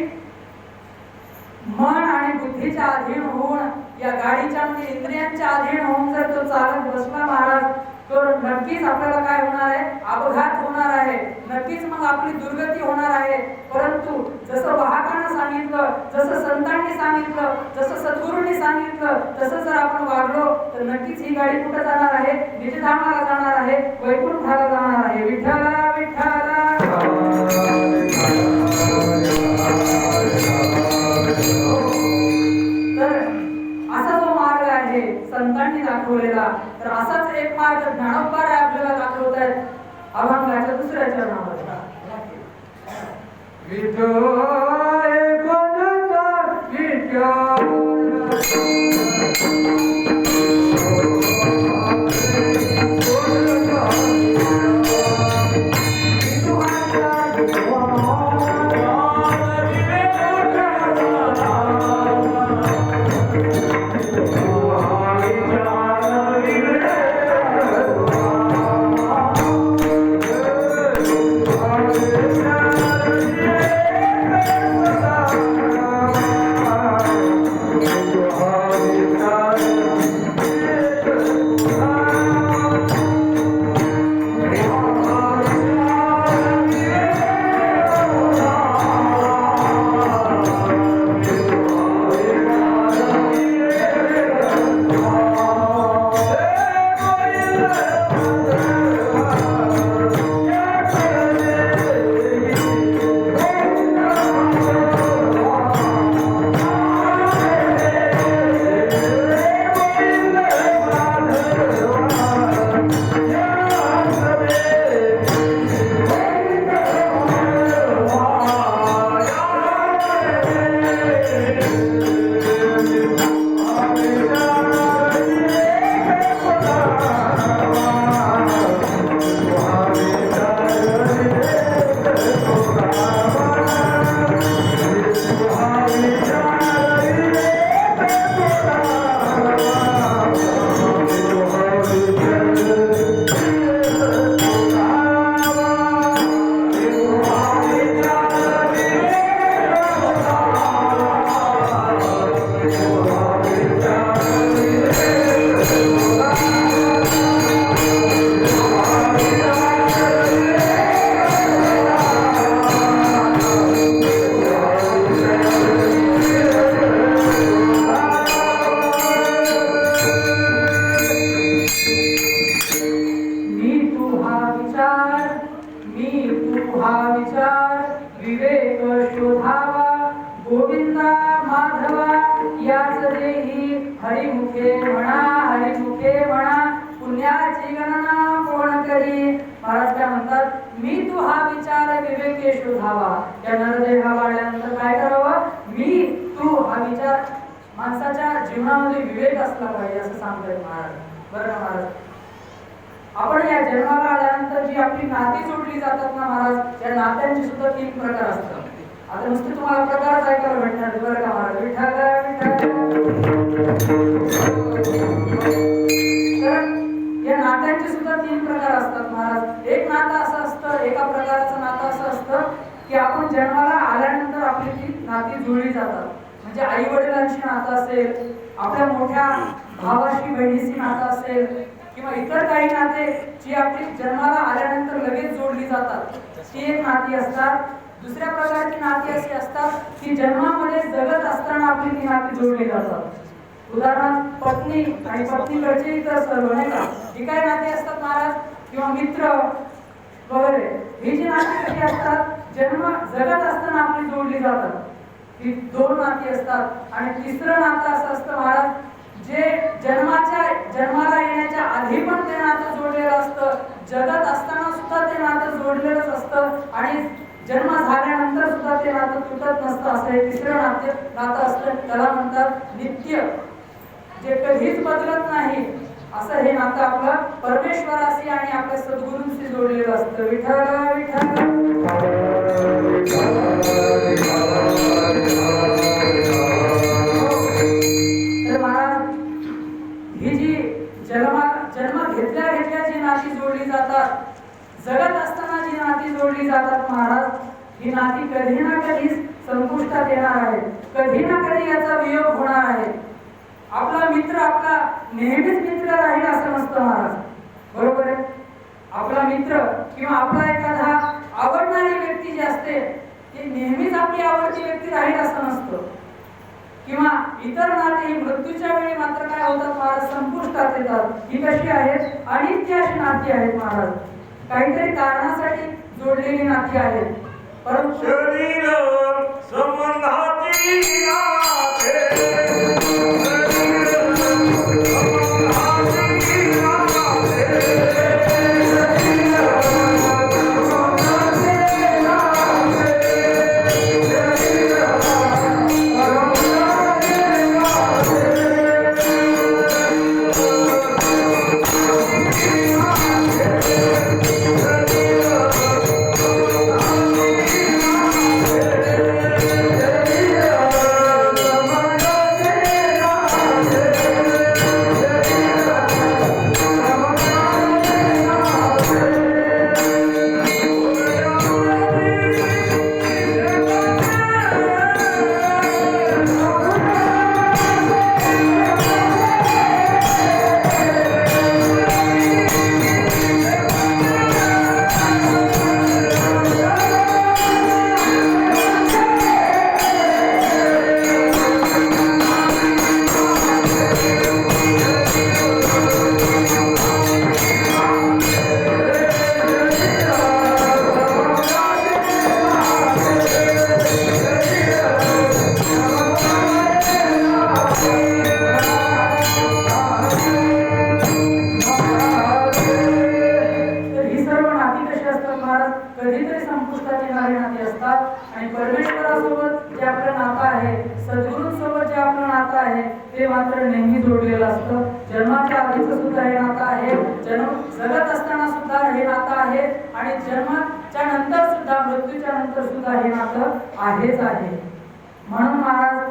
मन आणि बुद्धीच्या अधीन होऊन या गाडीच्या म्हणजे इंद्रियांच्या अधीन होऊन जर तो चालक बसला महाराज तर नक्कीच आपल्याला काय होणार आहे, अपघात होणार आहे, नक्कीच मग आपली दुर्गती होणार आहे. परंतु जसं वाहकानं सांगितलं, जसं संतांनी सांगितलं, जसं सद्गुरूंनी सांगितलं तसं जर आपण वागलो तर नक्कीच ही गाडी कुठे जाणार आहे, निजधामाला जाणार आहे, वैकुंठाला जाणार आहे. विठ्ठला विठ्ठला संतांनी दाखवलेला. तर असाच एक मार्ग ज्ञानोबा आपल्याला दाखवत आहेत अभंगाच्या 2ऱ्या चरणामध्ये. मी तू हा विचार विवेक शोधावा गोविंदा माधवा याच देही हरिमुखे म्हणा पुण्याची गणना कोण करी. महाराज काय म्हणतात मी तू हा विचार विवेके शोधावा. या नरदेहा वाढल्यानंतर काय करावं मी तू हा विचार माणसाच्या जीवनामध्ये विवेक असला पाहिजे असं सांगतात महाराज. बरं ना महाराज आपण या जन्माला आल्यानंतर जी आपली नाती जोडली जातात ना महाराज या नात्यांचे सुद्धा 3 प्रकार असतात. आता नुसते तुम्हाला प्रकारच ऐकायला भेटणार बरं का महाराज. विठ्ठल तर या नात्यांचे सुद्धा 3 प्रकार असतात महाराज. एक नातं असं असतं एका प्रकारचं नातं असं असतं की आपण जन्माला आल्यानंतर आपली ती नाती जुळली जातात. म्हणजे आई वडिलांशी नातं असेल आपल्या मोठ्या भावाशी बहिणीशी नातं असेल किंवा इतर काही नाते जी आपली जन्माला आल्यानंतर लगेच जोडली जातात ती एक नाती असतात. दुसऱ्या प्रकारची नाती अशी असतात की जन्मामध्ये जगत असताना आपली ती नाती जोडली जातात. उदाहरणार्थ पत्नी आणि पत्नीकडचे इतर सर्व नाही का ही काय नाती असतात महाराज किंवा मित्र वगैरे ही जी नाती कशी असतात जगत असताना आपली जोडली जातात. ही 2 नाती असतात. आणि तिसरं नातं असं असतं महाराज जे जन्माला येण्याच्या आधी पण ते नातं जोडलेलं असतं जगत असताना सुद्धा ते नातं जोडलेलंच असतं आणि जन्म झाल्यानंतर सुद्धा ते नातं तुटत नसतं. असं हे तिसरं नातं असतं. त्याला म्हणतात नित्य जे कधीच बदलत नाही असं हे नातं आपलं परमेश्वराशी आणि आपल्या सद्गुरूंशी जोडलेलं असतं. विठ्ठल तर महाराज ही जी जन्म घेतल्या जी नाती जोडली जातात जगत असताना जी नाती जोडली जातात महाराज ही नाती कधी ना कधी संपुष्टात येणार आहेत. कधी ना कधी याचा वियोग होणार आहे. आपला मित्र आपला नेहमीच मित्र राहील असं नसतं महाराज. बरोबर आहे. आपला मित्र किंवा आपला एखादा आवडणारी व्यक्ती जी असते ती नेहमीच आपली आवडती व्यक्ती राहील असं नसतं. किंवा इतर नाते ही मृत्यूच्या वेळी मात्र काय होतात महाराज संपुष्टात येतात. ही कशी आहेत अनित्य अशी नाती आहेत महाराज. काहीतरी कारणासाठी जोडलेली नाती आहेत. परंतु शरीर संबंधाची नाते ते मात्र नेहमी जोडलेलं असतं. जन्माच्या आधीचं सुद्धा हे नातं आहे, जगत असताना सुद्धा हे नातं आहे आणि जन्माच्या नंतर सुद्धा मृत्यूच्या नंतर सुद्धा हे नातं आहेच आहे. म्हणून महाराज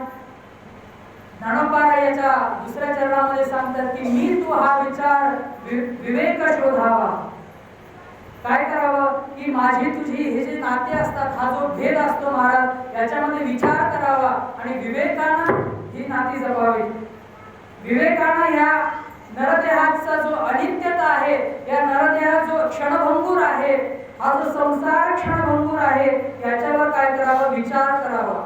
ज्ञानोबा याच्या दुसऱ्या चरणामध्ये सांगतात की मी तू हा विचार विवेक शोधावा. काय करावं की माझी तुझी हे जे नाते असतात, हा जो भेद असतो महाराज, याच्यामध्ये विचार करावा आणि विवेकानं ही नाती जपावी. विवेकानं ह्या नरदेहाचा जो अनित्यता आहे, या नरदेहा जो क्षणभंगूर आहे, हा जो संसार क्षणभंगूर आहे, याच्यावर काय करावं, विचार करावा.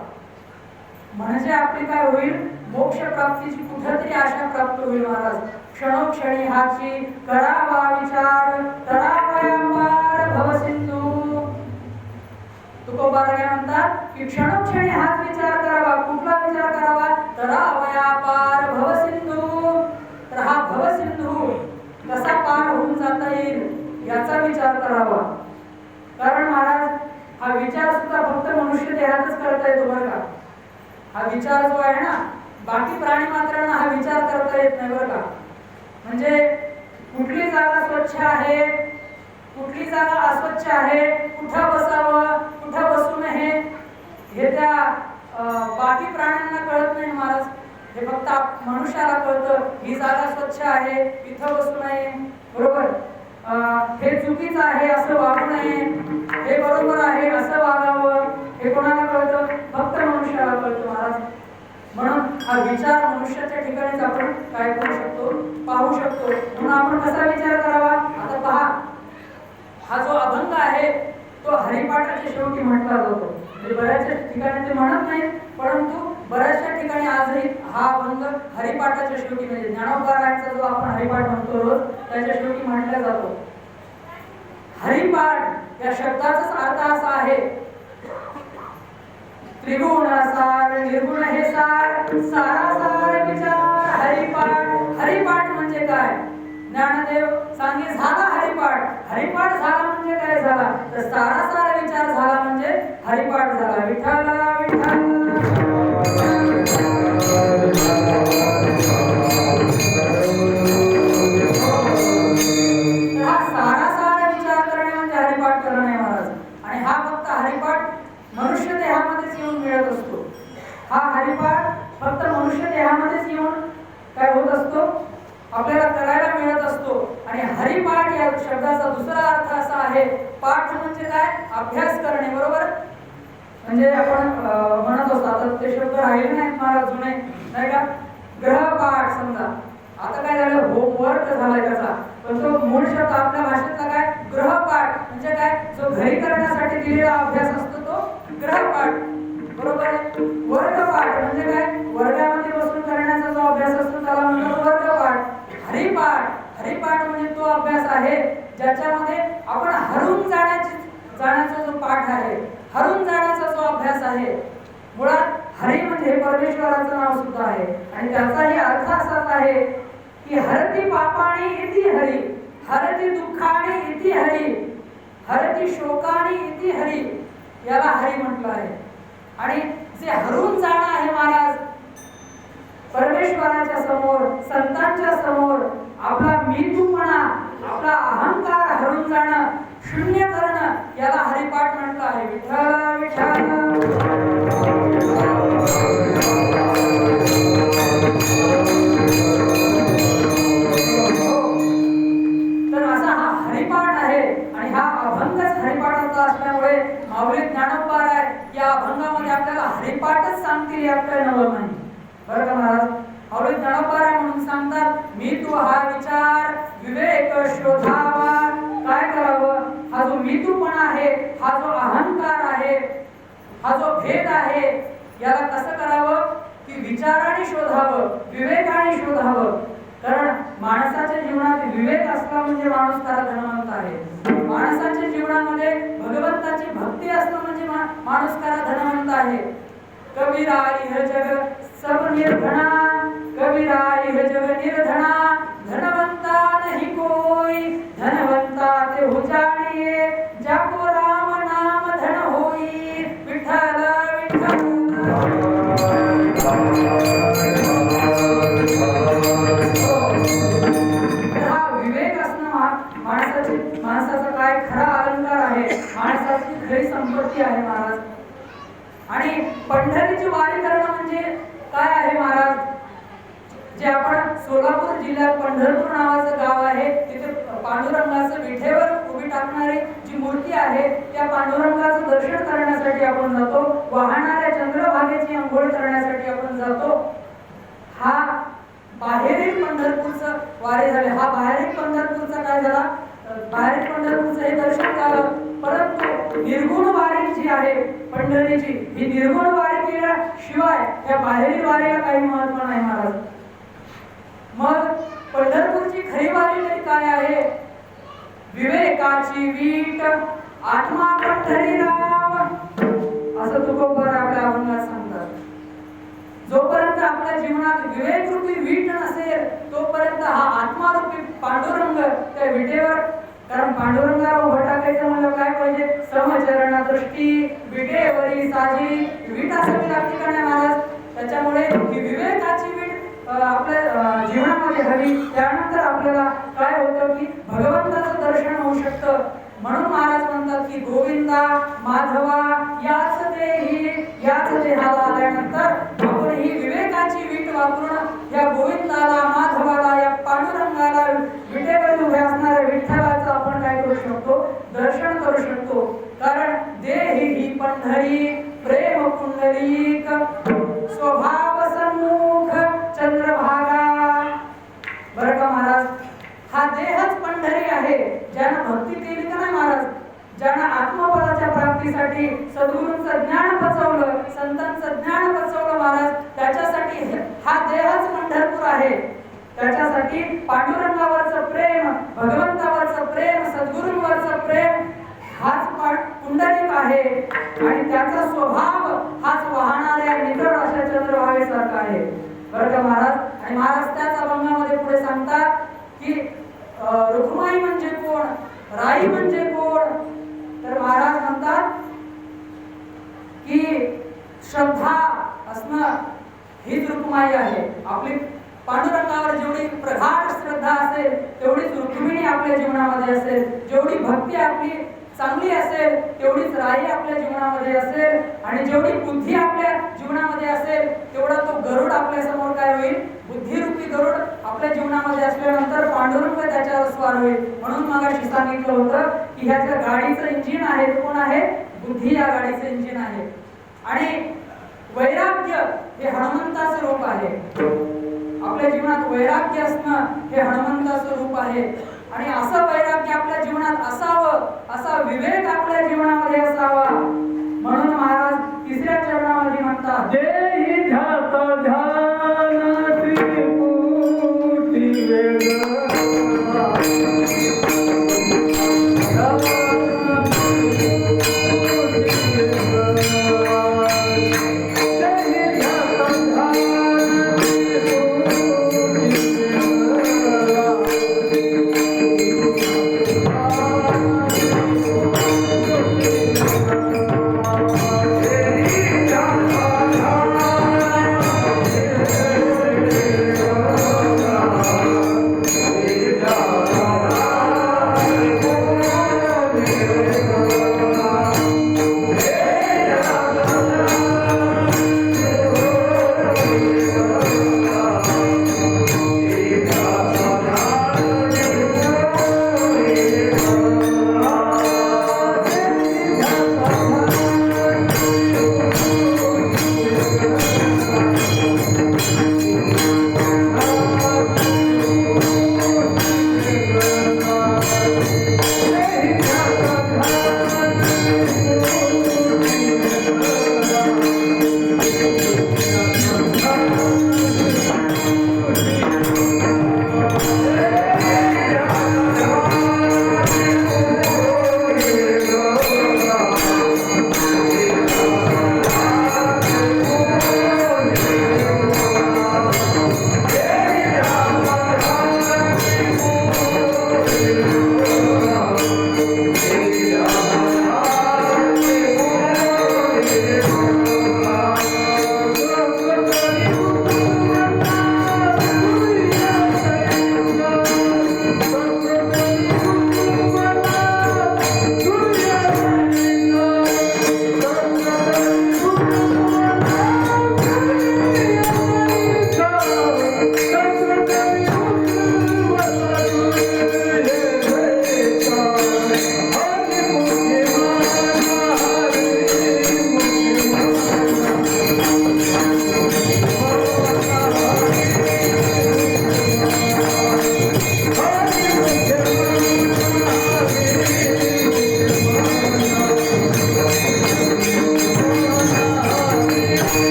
म्हणजे आपली काय होईल, मोक्ष प्राप्तीची कुठेतरी आशा प्राप्त होईल महाराज. क्षणोक्षणी हाची करावा विचार, तळावयांबार भवसिंधू क्षणी हाच विचार करावा. कुठला विचार करावा? तरावया पार भवसिंधू. तर हा भवसिंधू कसा पार होऊन जाता येईल याचा विचार करावा. कारण महाराज हा विचार सुद्धा फक्त मनुष्य देहातच करता येतो बरं का. हा विचार जो आहे ना, बाकी प्राणी मात्रांना हा विचार करता येत नाही बरं का. म्हणजे कुठली जागा स्वच्छ आहे, कुठली जागा अस्वच्छ आहे, कुठं बसावं, कुठं बसू नये, हे त्या बाकी प्राण्यांना कळत नाही महाराज. हे फक्त मनुष्याला कळतं. ही जागा स्वच्छ आहे, इथं बसू नये, बरोबर. हे चुकीचं आहे, असं वागू नये, हे बरोबर आहे, असं वागावं, हे कोणाला कळतं? फक्त मनुष्याला कळतं महाराज. म्हणून हा विचार मनुष्याच्या ठिकाणीच आपण काय करू शकतो, पाहू शकतो. म्हणून आपण कसा विचार करावा? आता पहा, हा जो अभंग आहे तो हरिपाठाच्या शेवटी म्हटला जातो. म्हणजे बऱ्याचशा ठिकाणी ते म्हणत नाहीत, परंतु बऱ्याचशा ठिकाणी आजही हा अभंग हरिपाठाच्या शेवटी, म्हणजे ज्ञानोबारायांचा जो आपण हरिपाठ म्हणतो रोज, त्याच्या शेवटी म्हटला जातो. हरिपाठ या शब्दाचाच अर्थ असा आहे, त्रिगुण सार निर्गुण हे सार, सारा सार विचार हरिपाठ. हरिपाठ म्हणजे काय? ज्ञानदेव सांगे झाला हरिपाठ. हरिपाठ झाला म्हणजे काय झाला? तर सारा सारा विचार झाला म्हणजे हरिपाठ झाला. विठ्ठल विठ्ठल. हा सारा सारा विचार करणे म्हणजे हरिपाठ करणे महाराज. आणि हा फक्त हरिपाठ मनुष्य देहामध्येच येऊन मिळत असतो. हा हरिपाठ फक्त मनुष्य देहामध्येच येऊन काय होत असतो, आपल्याला करायला मिळत असतो. आणि हरिपाठ या शब्दाचा दुसरा अर्थ असा आहे, पाठ म्हणजे काय? अभ्यास करणे, बरोबर. म्हणजे आपण म्हणत असतो, आता ते शब्द राहिले नाहीत महाराज, जुने नाही का. ग्रहपाठ समजा, आता काय झालं, होमवर्क झालाय त्याचा, पण तो मूळ शब्द आपल्या भाषेतला काय? ग्रहपाठ म्हणजे काय? जो घरी करण्यासाठी दिलेला अभ्यास असतो तो ग्रहपाठ, बरोबर आहे. वर्गपाठ म्हणजे काय? वर्गामध्ये बसून करण्याचा जो अभ्यास असतो त्याला म्हणतात वर्गपाठ. हरिपाठ, हरिपाठ म्हणजे तो अभ्यास आहे ज्याच्यामध्ये आपण हरून जाण्याचा जो पाठ आहे, हरून जाण्याचा जो अभ्यास आहे. मुळात हरी म्हणजे परमेश्वराचं नाव सुद्धा आहे. आणि त्याचाही अर्थ असाच आहे की हरती पापाणी इति हरी, हरती दुःखाणी इति हरी, हरती शोकाणी इति हरी, याला हरी म्हटलं आहे. आणि जे हरून जाणं आहे महाराज, परमेश्वराच्या समोर, संतांच्या समोर आपला मीतूपणा, आपला अहंकार हरून जाणं, शून्य करणं, याला हरिपाठ म्हटलं आहे. विठ्ठल विठ्ठल. तर असा हा हरिपाठ आहे. आणि हा अभंगच हरिपाठाचा असल्यामुळे माऊली ज्ञानोबाराय या अभंगामध्ये आपल्याला हरिपाठच सांगतील आपल्याला नवल नाही, बरं का महाराज. माऊली ज्ञानोबाराय म्हणून सांगतात, मी तू हा विचार विवेक शोधावा. काय करावं? हा जो मीतूपणा आहे, हा जो अहंकार आहे, हा जो भेद आहे, याला कसं करावं? की विचाराने शोधावं, विवेकाने शोधावं. कारण माणसाच्या जीवनात विवेक असला म्हणजे माणूस खरा धनवंत आहे. माणसाच्या जीवनामध्ये भगवंताची भक्ती असणं म्हणजे माणूस खरा धनवंत आहे. कबीरा इह जग सब निर्धना, कबीरा इह जग निर्धना, धनवंता नहीं कोई, धनवंता ते हो जानिए, जाको राम नाम धन होई. विठ्ठल विठ्ठल. माणसाचा काय खरा अलंकार आहे, माणसाची खरी संपत्ती आहे महाराज. आणि पंढरीची वारी करणं म्हणजे काय आहे महाराज? जे आपण सोलापूर जिल्ह्यात पंढरपूर नावाचं गाव आहे, तिथे पांडुरंगाचं विठेवर उभी टाकणारी जी मूर्ती आहे, त्या पांडुरंगाचं दर्शन करण्यासाठी आपण जातो. वाहणाऱ्या चंद्रभागेची अंघोळ करण्यासाठी आपण जातो. हा बाहेरील पंढरपूरचं वारी झाले. हा बाहेरील पंढरपूरचा काय झाला? बाहेरील पंढरपूरचं हे दर्शन झालं. परंतु निर्गुण वारी जी आहे पंढरीची, ही निर्गुण वारी केल्याशिवाय या बाहेरील वारीला काही महत्व नाही महाराज. मग पंढरपूरची खरी वारी तरी काय आहे? विवेकाची वीट आत्मा पंढरी राम, असं तुकोबर आपल्या अभंगात सांगतात. जोपर्यंत आपल्या जीवनात विवेक रूपी वीट नसेल तोपर्यंत हा आत्मारूपी पांडुरंग त्या विटेवर, कारण पांडुरंगाला उभं टाकायचं म्हणलं काय पाहिजे, समचरण दृष्टी विटेवरी साजी वीट असावी लागते का नाही महाराज. त्याच्यामुळे ही विवेकाची वीट आपल्या जीवनामध्ये हवी. त्यानंतर आपल्याला काय होतं की भगवंताचं दर्शन होऊ शकतं. म्हणून महाराज म्हणतात की गोविंदा माधवा याच देहाला आल्यानंतर आपण ही विवेकाची वीट वापरून या गोविंदाला माधवाला या पांडुरंगाला विटेवर उभे असणाऱ्या विठ्ठलाचं आपण काय करू शकतो, दर्शन करू शकतो. कारण देही ही पंढरी प्रेम पुंडलीक स्वभाव सन्मुख चंद्रभागा. बरं का महाराज, हा देहच पंढरी आहे. ज्यानं भक्ती केली का नाही महाराज, ज्यानं आत्मबलाच्या प्राप्तीसाठी सद्गुरूंचं ज्ञान पचवलं, संतांचं ज्ञान पचवलं महाराज, त्याच्यासाठी हा देहच पंढरपूर आहे. त्याच्यासाठी पांडुरंगावरचं प्रेम, भगवंतावरचं प्रेम, सद्गुरूंवरचं प्रेम हाच पुंडलिक आहे. आणि त्याचा स्वभाव हाच वाहणाऱ्या नितळ अशा चंद्रभागेसारखा आहे. बरं का महाराज. आणि महाराज त्याच अभंगामध्ये पुढे सांगतात की रुक्माई म्हणजे कोण, राई म्हणजे कोण. तर महाराज म्हणतात की श्रद्धा असणं हीच रुक्माई आहे. आपली पांडुरंगावर जेवढी प्रगाढ श्रद्धा असेल तेवढीच रुक्मिणी आपल्या जीवनामध्ये असेल, जेवढी भक्ती आपली चांगली असेल तेवढीच राई आपल्या जीवनामध्ये असेल, आणि जेवढी बुद्धी आपल्या जीवनामध्ये असेल तेवढा तो गरुड आपल्या समोर काय होईल, बुद्धिरूपी गरुड आपल्या जीवनामध्ये असल्यानंतर पांडुरंग त्याच्यावर स्वार होईल. म्हणून मगाशी सांगितलं होतं की ह्याच्या गाडीचं इंजिन आहे ते कोण आहे, बुद्धी या गाडीचं इंजिन आहे. आणि वैराग्य हे हनुमंताचं रूप आहे. आपल्या जीवनात वैराग्य असणं हे हनुमंताचं रूप आहे. आणि असं वैराग्य आपल्या जीवनात असावं, असा विवेक आपल्या जीवनामध्ये असावा. म्हणून महाराज तिसऱ्या चरणामध्ये म्हणतात देहि ध्याता ध्यानाति कोटी वेग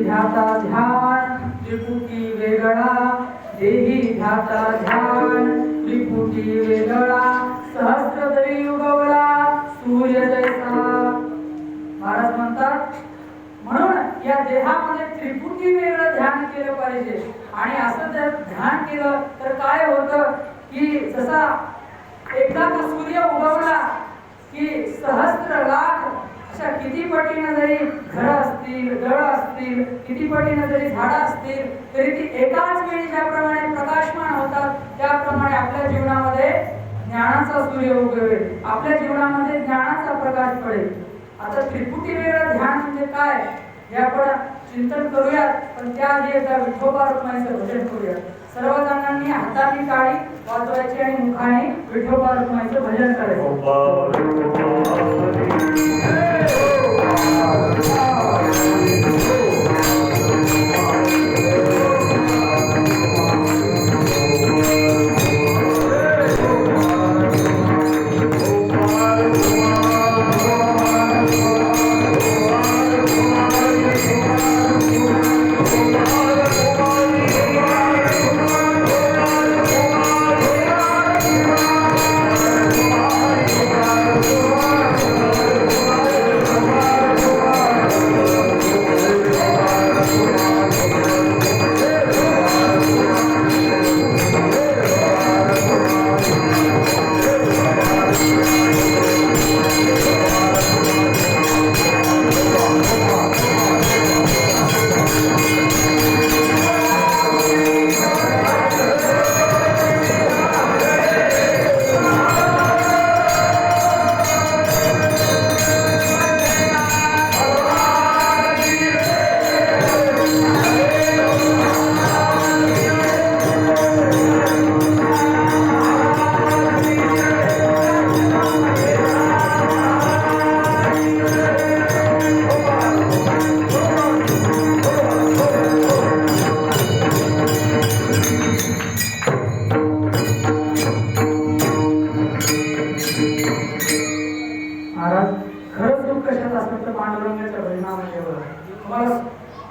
ध्याता ध्यान त्रिपुटी वेगळा, देही ध्याता ध्यान त्रिपुटी वेगळा, सहस्र तरी उगवला सूर्य जैसा. महाराज म्हणतात म्हणून या देहामध्ये त्रिपुटी वेगळं ध्यान केलं पाहिजे. आणि असं जर ध्यान केलं तर काय होतं की जसा एकदा का सूर्य उगवला की सहस्त्र लाख अशा किती पटीनं जरी घरं असतील, दळ असतील, किती पटीनं जरी झाडं असतील तरी ती एकाच वेळी ज्याप्रमाणे प्रकाशमान होतात त्याप्रमाणे आपल्या जीवनामध्ये ज्ञानाचा सूर्य उगवेल, आपल्या जीवनामध्ये ज्ञानाचा प्रकाश पडेल. आता त्रिपुटी वेगळं ध्यान म्हणजे काय हे आपण चिंतन करूयात. पण त्याआधी एकदा विठोबा रखुमाईचं भजन करूयात. सर्वजणांनी हाताने टाळी वाजवायची आणि मुखाने विठोबा रखुमाईचं भजन करायचं.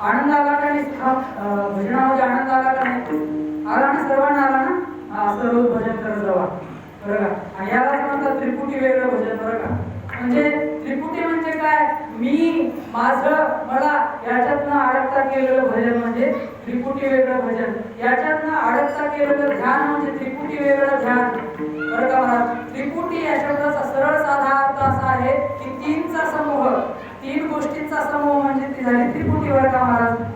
आनंद आला का नाही? भजनामध्ये आनंद आला का नाही? आला ना, सर्वांना आला ना? असं रोज भजन करत जावा, बरं का? आणि यालाच म्हणतात त्रिपुटी वेगळं भजन, बरं का? म्हणजे त्रिपुटी म्हणजे काय? मी, माझं, मला याच्यातनं अडकता केलेलं भजन म्हणजे त्रिपुटी वेगळं भजन. याच्यातनं अडकता केलेलं ध्यान म्हणजे त्रिपुटी वेगळं ध्यान, बरं का महाराज? त्रिपुटी या शब्दाचा सरळ साधा अर्थ असा आहे की तीनचा समूह, तीन गोष्टींचा समूह म्हणजे ती झाली त्रिपुटी, बरं का महाराज?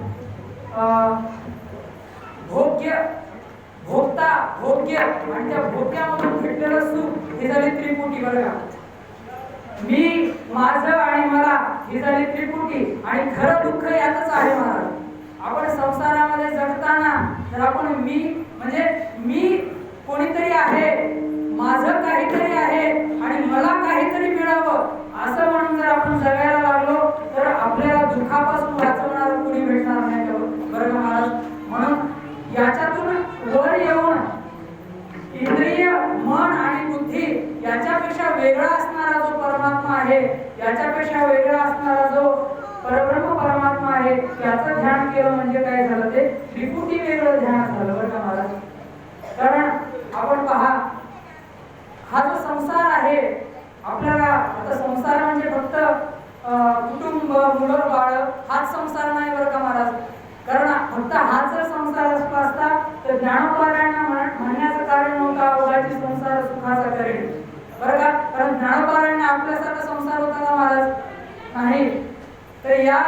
भोग्य, भोगता, भोग्य आणि त्या भोग्यामधून भेटलेलं सुख ही झाली त्रिपुटी, बरं का? मी, माझं आणि मला ही झाली त्रिपुटी. आणि खरं दुःख यातच आहे महाराज. आपण संसारामध्ये जगताना जर आपण मी म्हणजे मी कोणीतरी आहे, माझं काहीतरी आहे आणि मला काहीतरी मिळावं असं म्हणून जर आपण जगायला लागलो तर आपल्याला दुःखापासून वाचवणारं कोणी भेटणार नाही, बरं का महाराज? म्हणून याच्यातून वर येऊन इंद्रिय, मन आणि बुद्धी याच्यापेक्षा वेगळा असणारा जो परमात्मा आहे, याच्यापेक्षा वेगळा असणारा जो परब्रह्म परमात्मा आहे त्याचं ध्यान केलं म्हणजे काय झालं? ते त्रिपुटी वेगळं ध्यान झालं, बरं का महाराज? कारण आपण पहा, हा जो संसार आहे आपल्याला, आता संसार म्हणजे फक्त कुटुंब, मुलं बाळ हाच संसार नाही, बरं का महाराज? कारण फक्त हाच जर संसार असता तर ज्ञानोपारायणा म्हणण्याचं कारण नव्हतं उगाची संसार सुखाचा करेल, बरं का? कारण ज्ञानोपारायणा आपल्यासारखा संसार होता का महाराज? नाही. तर या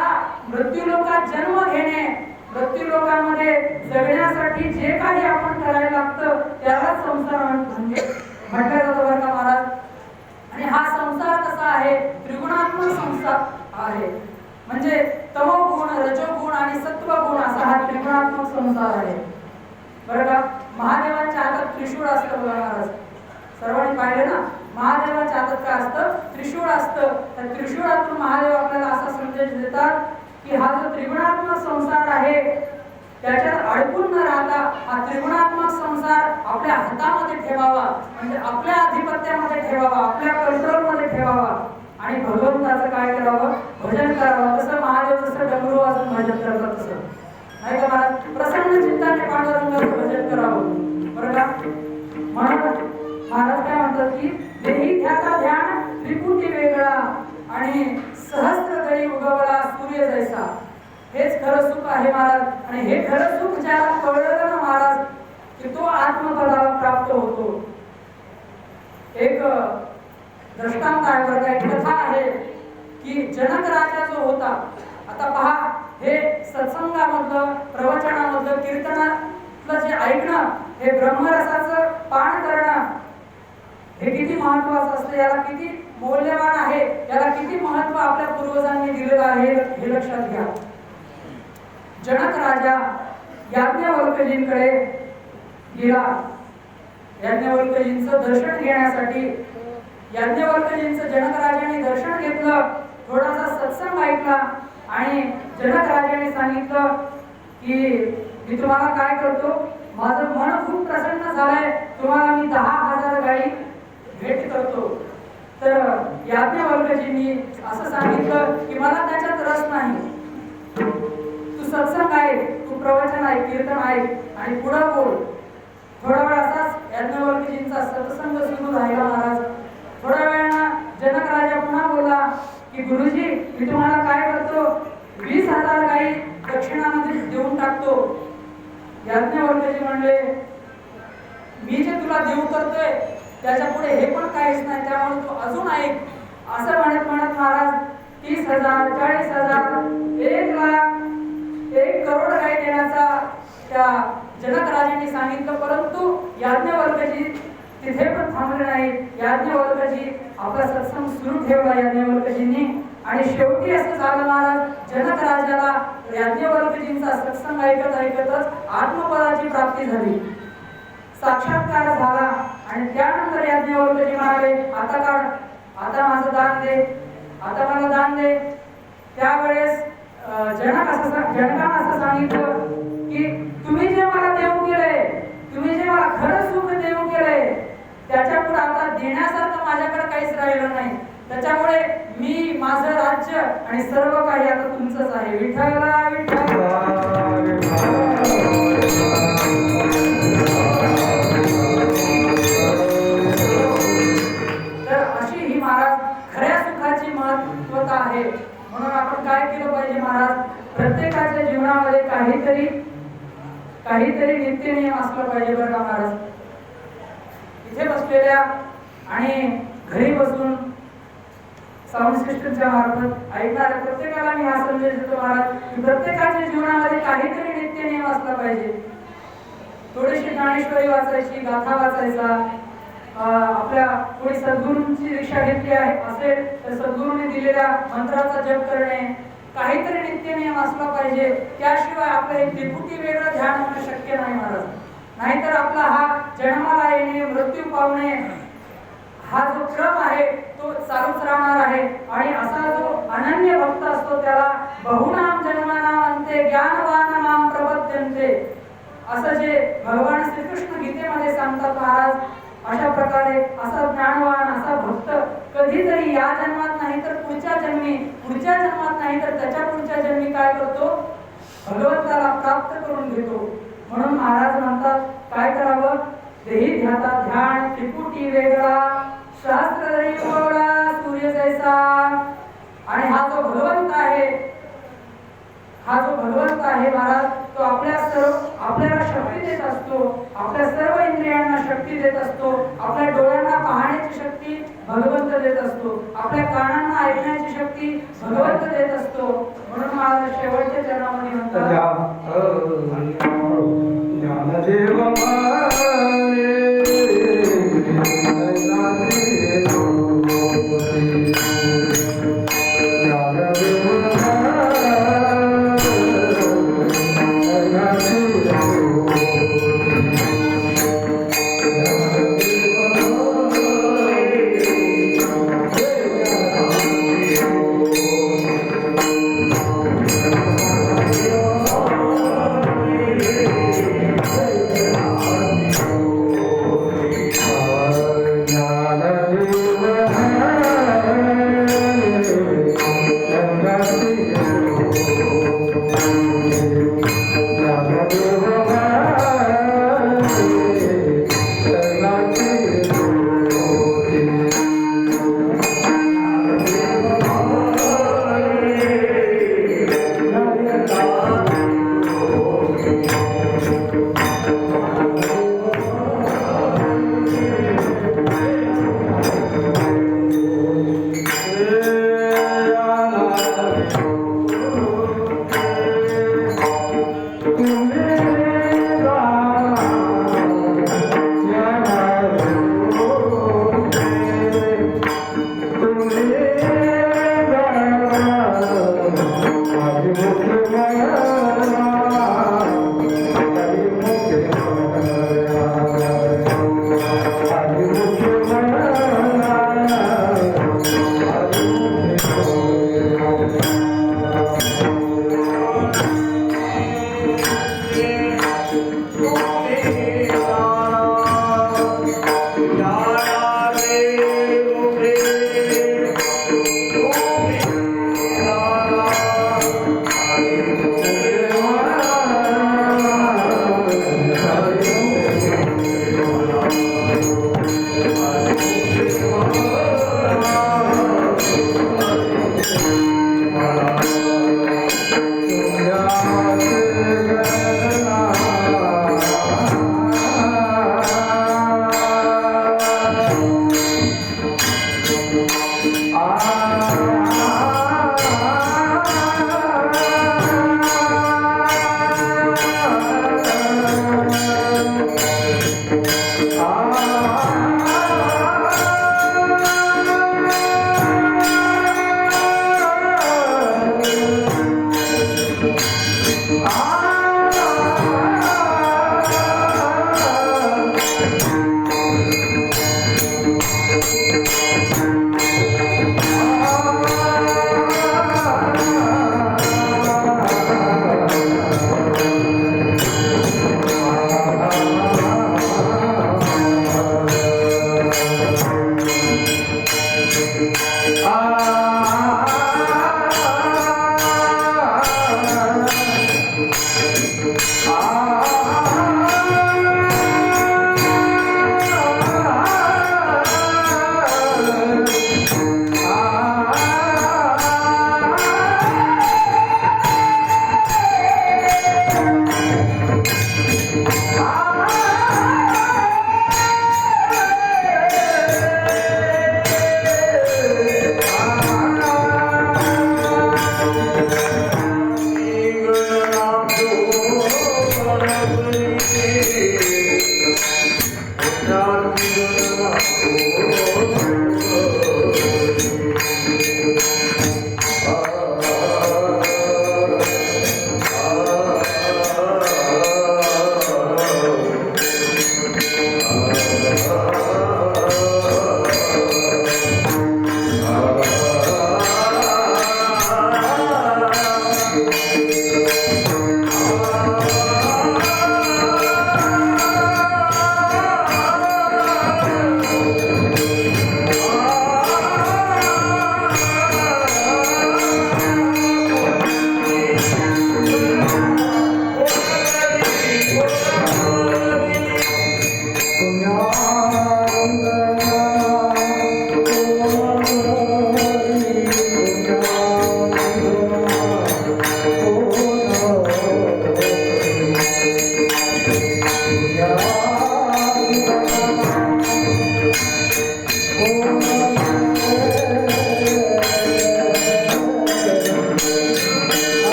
मृत्यूलोकात जन्म घेणे, मृत्यूलोकामध्ये जगण्यासाठी जे काही आपण करायला लागतं त्यालाच संसार म्हणजे म्हटलं जातं, बरं का महाराज? आणि हा संसार कसा आहे? त्रिगुणात्मक संसार आहे. म्हणजे तमोगुण, रजोगुण आणि सत्वगुण असा हा त्रिगुणात्मक संसार आहे, बरं का? महादेवाच्या हातात त्रिशूळ असतं, बघा महाराज. सर्वांनी पाहिलं ना, महादेवाच्या हातात काय असतं? त्रिशूळ असतं. त्या त्रिशूळातून महादेव आपल्याला असा संदेश देतात की हा जो त्रिगुणात्मक संसार आहे त्याच्यात अडकून न राहता हा त्रिगुणात्मक संसार आपल्या हातामध्ये ठेवावा, म्हणजे आपल्या आधिपत्यामध्ये ठेवावा, आपल्या कंट्रोलमध्ये ठेवावा. आणि भगवंताचं काय करावं, भजन करावं. तसं महादेव जसं डमरू वाजून भजन करतात तसं नाही का महाराज, प्रसन्न चित्ताने पांडुरंगाचं भजन करावं बरं का. म्हणून महाराज काय म्हणतात की देही ध्याता ध्यान त्रिपुटी वेगळा आणि सहस्त्र दळी उगवला सूर्य जैसा. हेच खरं सुख आहे महाराज. आणि हे खरं सुख ज्याला कळलं ना महाराज की तो आत्मपदाला प्राप्त होतो. एक दृष्टांत आहे बरं का, एक कथा आहे की जनक राजा जो होता, आता पहा हे सत्संगामधलं, प्रवचनामधलं, कीर्तनातलं जे ऐकणं, हे ब्रह्मरसाचं पान करणं, हे किती महत्वाचं असतं, याला किती मौल्यवान आहे, याला किती महत्व आपल्या पूर्वजांनी दिलेलं आहे हे लक्षात घ्या. जनक राजा याज्ञवल्क्यजींकडे गेला. याज्ञवल्क्यजींचं दर्शन घेण्यासाठी याज्ञवल्क्यजींचं जनक राजाने दर्शन घेतलं, थोडासा सत्संग ऐकला आणि जनक राजाने सांगितलं की मी तुम्हाला काय करतो, माझं मन खूप प्रसन्न झालंय, तुम्हाला मी 10,000 गायी भेट करतो. तर याज्ञवल्क्यजींनी असं सांगितलं की मला त्याच्यात रस नाही, तू सत्संग ऐक, तू प्रवचन ऐक, कीर्तन ऐक आणि पुढं बोल. थोडा वेळ असाच याज्ञवल्क्यजींचा सत्संग सुरू राहिला महाराज. थोड्या वेळानं जनक राजा पुन्हा बोलला की गुरुजी मी तुम्हाला काय करतो, 20,000 गायी दक्षिणामध्ये देऊन टाकतो. याज्ञवल्क्यजी म्हणले मी जे तुला देऊ करतोय त्याच्या पुढे हे पण काहीच नाही, त्यामुळे तू अजून ऐक. असं म्हणत म्हणत महाराज 30,000, 40,000, 1,00,000, 1,00,00,000 गायी देण्याचा त्या जनक राजांनी सांगितलं. परंतु याज्ञवल्क्यजी तिथे पण थांबले नाही. याज्ञवल्क्यजी आपला सत्संग सुरू ठेवला याज्ञवल्क्यजींनी. आणि शेवटी असं झालं महाराज, जनक राजाला याज्ञवल्क्यजींचा सत्संग ऐकत ऐकतच आत्मपदाची प्राप्ती झाली, साक्षात्कार झाला. आणि त्यानंतर याज्ञवल्क्यजी म्हणाले आता काढ, आता माझं दान दे, आता मला दान दे. त्यावेळेस जनकानं असं सांगितलं की तुम्ही जे मला देऊ केले, तुम्ही जे मला खरं सुख देऊ केले, त्याच्या पुढे आता देण्यासारखं माझ्याकडे काहीच राहिलं नाही. त्याच्यामुळे मी माझं राज्य आणि सर्व काही आता तुमचंच आहे. विठ्ठला विठ्ठला. तर अशी ही महाराज खऱ्या सुखाची महत्त्वता आहे. म्हणून आपण काय केलं पाहिजे महाराज, प्रत्येकाच्या जीवनामध्ये काहीतरी नित्य नियम असला पाहिजे बरं का महाराज. इथे बसलेल्या आणि घरी बसून साऊंड सिस्टमच्या मार्फत ऐकणाऱ्या प्रत्येकाला मी हा संदेश देतो महाराज की प्रत्येकाच्या जीवनामध्ये काहीतरी नित्य नियम असला पाहिजे. थोडीशी ज्ञानेश्वरी वाचायची, गाथा वाचायचा, आपल्या कोणी सद्गुरूंची दीक्षा घेतली आहे असेल तर सद्गुरूंनी दिलेल्या मंत्राचा जप करणे, काहीतरी नित्य नियम असला पाहिजे. त्याशिवाय आपलं एक त्रिपुटी वेगळं ध्यान होणं शक्य नाही महाराज. नाहीतर आपला हा जन्माला येणे, मृत्यू पावणे हा जो क्रम आहे तो चालूच राहणार आहे. आणि असा जो अनन्य भक्त असतो त्याला बहुनाम जन्मनाम अंते ज्ञानवान माम प्रपद्यन्ते असं जे भगवान श्रीकृष्ण गीतेमध्ये सांगतात महाराज. अशा प्रकारे असा ज्ञानवान, असा भक्त कधीतरी या जन्मात नाही तर पुढच्या जन्मात नाही तर त्याच्या पुढच्या जन्मी काय करतो, भगवंताला प्राप्त करून घेतो. म्हणून महाराज म्हणतात काय करावं, देही ध्याता ध्यान त्रिपुटी वेगळा, शास्त्रधरी उगवला सूर्य जैसा. आणि हा जो भगवंत आहे महाराज, तो आपल्याला शक्ती देत असतो, आपल्या सर्व इंद्रियांना शक्ती देत असतो. आपल्या डोळ्यांना पाहण्याची शक्ती भगवंत देत असतो, आपल्या कानांना ऐकण्याची शक्ती भगवंत देत असतो. म्हणून महाराज शेवटच्या चरणामध्ये म्हणतात ज्ञानदेव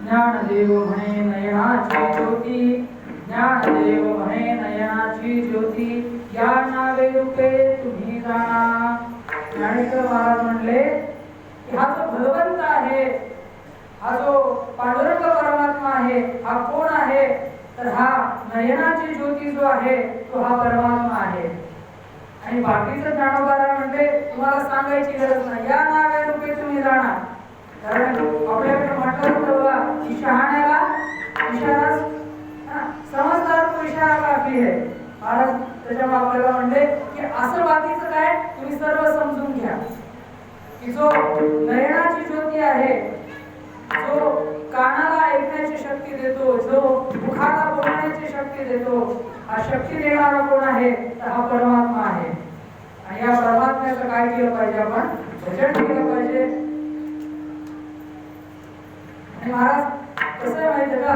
ज्ञानदेव म्हणे नयनाची ज्योती, ज्ञानदेव म्हणे नयनाची ज्योती, या नावे रूपे तुम्ही जाणा. ज्ञानेश्वर महाराज म्हणले की हा जो भगवंत आहे, हा जो पांडुरंग परमात्मा आहे, हा कोण आहे? तर हा नयनाची ज्योती जो आहे तो हा परमात्मा आहे. आणि बाकीचं ज्ञानोबारा म्हणजे तुम्हाला सांगायची गरज नाही, या नावे रूपे तुम्ही जाणार. कारण आपल्याकडे म्हटलं होतं बघा की शहाण्याला इशारा, समजदार को इशारा काफी आहे. महाराज त्याच्यामुळे आपल्याला म्हणले की असं बाकीचं काय तुम्ही सर्व समजून घ्या की जो नयनाची ज्योती आहे, जो कानाला ऐकण्याची शक्ती देतो, जो मुखाला बोलण्याची शक्ती देतो, हा शक्ती देणारा कोण आहे? तर हा परमात्मा आहे. आणि या परमात्म्याचं काय केलं पाहिजे? आपण भजन केलं पाहिजे. आणि महाराज कसं आहे माहिती का,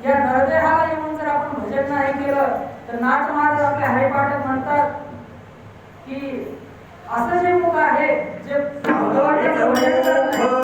या नरदेहाला येऊन जर आपण भजन नाही केलं तर नाथ महाराज आपल्या हरिपाठात म्हणतात की असं जे मुख आहे जे भगवंताचं भजन करत नाही,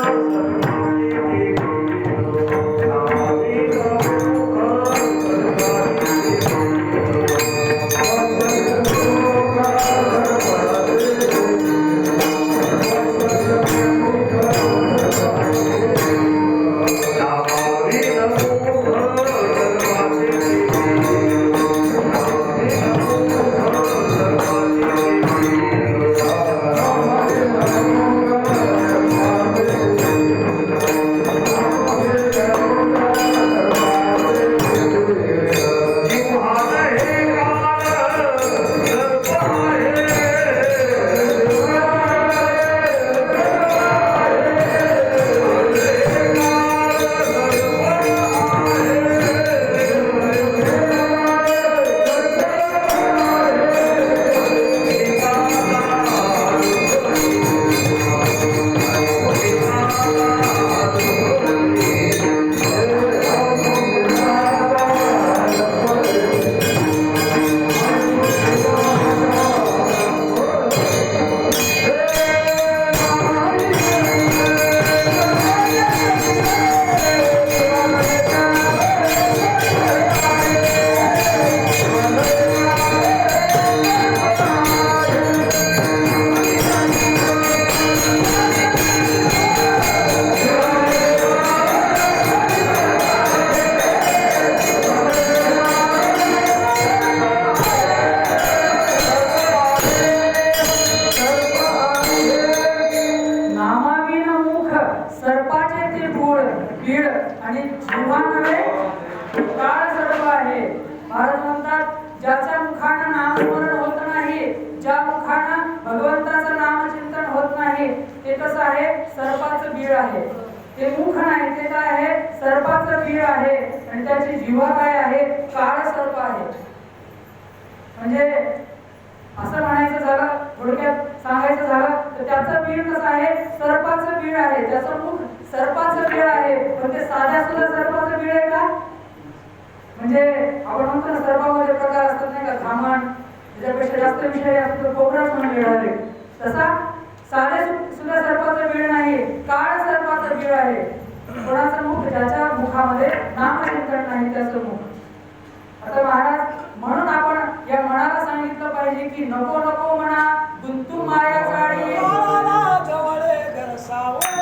बीड आणि जिव्हा नव्हे काळ सर्प आहे. महाराज म्हणतात ज्याच्या मुखानं नामस्मरण होत नाही, ज्या मुखानं भगवंताचं नामचिंतन होत नाही, ते कसं आहे? सर्पाचं बीड आहे. ते मुख नाही, ते काय आहे? सर्पाचं बीड आहे. आणि त्याची जिव्हा काय आहे? काळ सर्प आहे. म्हणजे असं म्हणायचं झालं, थोडक्यात सांगायचं झालं तर त्याचं बीड कसं आहे? सर्पाचं बीड आहे. त्याचं मुख सर्पाचं बीड आहे. पण ते साध्या सुद्धा सर्पाचं बीड आहे का? म्हणजे आपण म्हणतो ना सर्पामध्ये प्रकार असतात नाही का, धामण, त्याच्यापेक्षा जास्त विषय असतो कोबराच म्हणून मिळाले. तसा साधे सुद्धा सर्पाचं बीड नाही, काळ सर्पाचं बीड आहे. कोणाचं मुख? ज्याच्या मुखामध्ये नामचिंतन नाही त्याचं मुख. आता महाराज म्हणून आपण या मनाला सांगितलं पाहिजे की नको नको म्हणा गुंतू माया जाळी जवळे गरसावे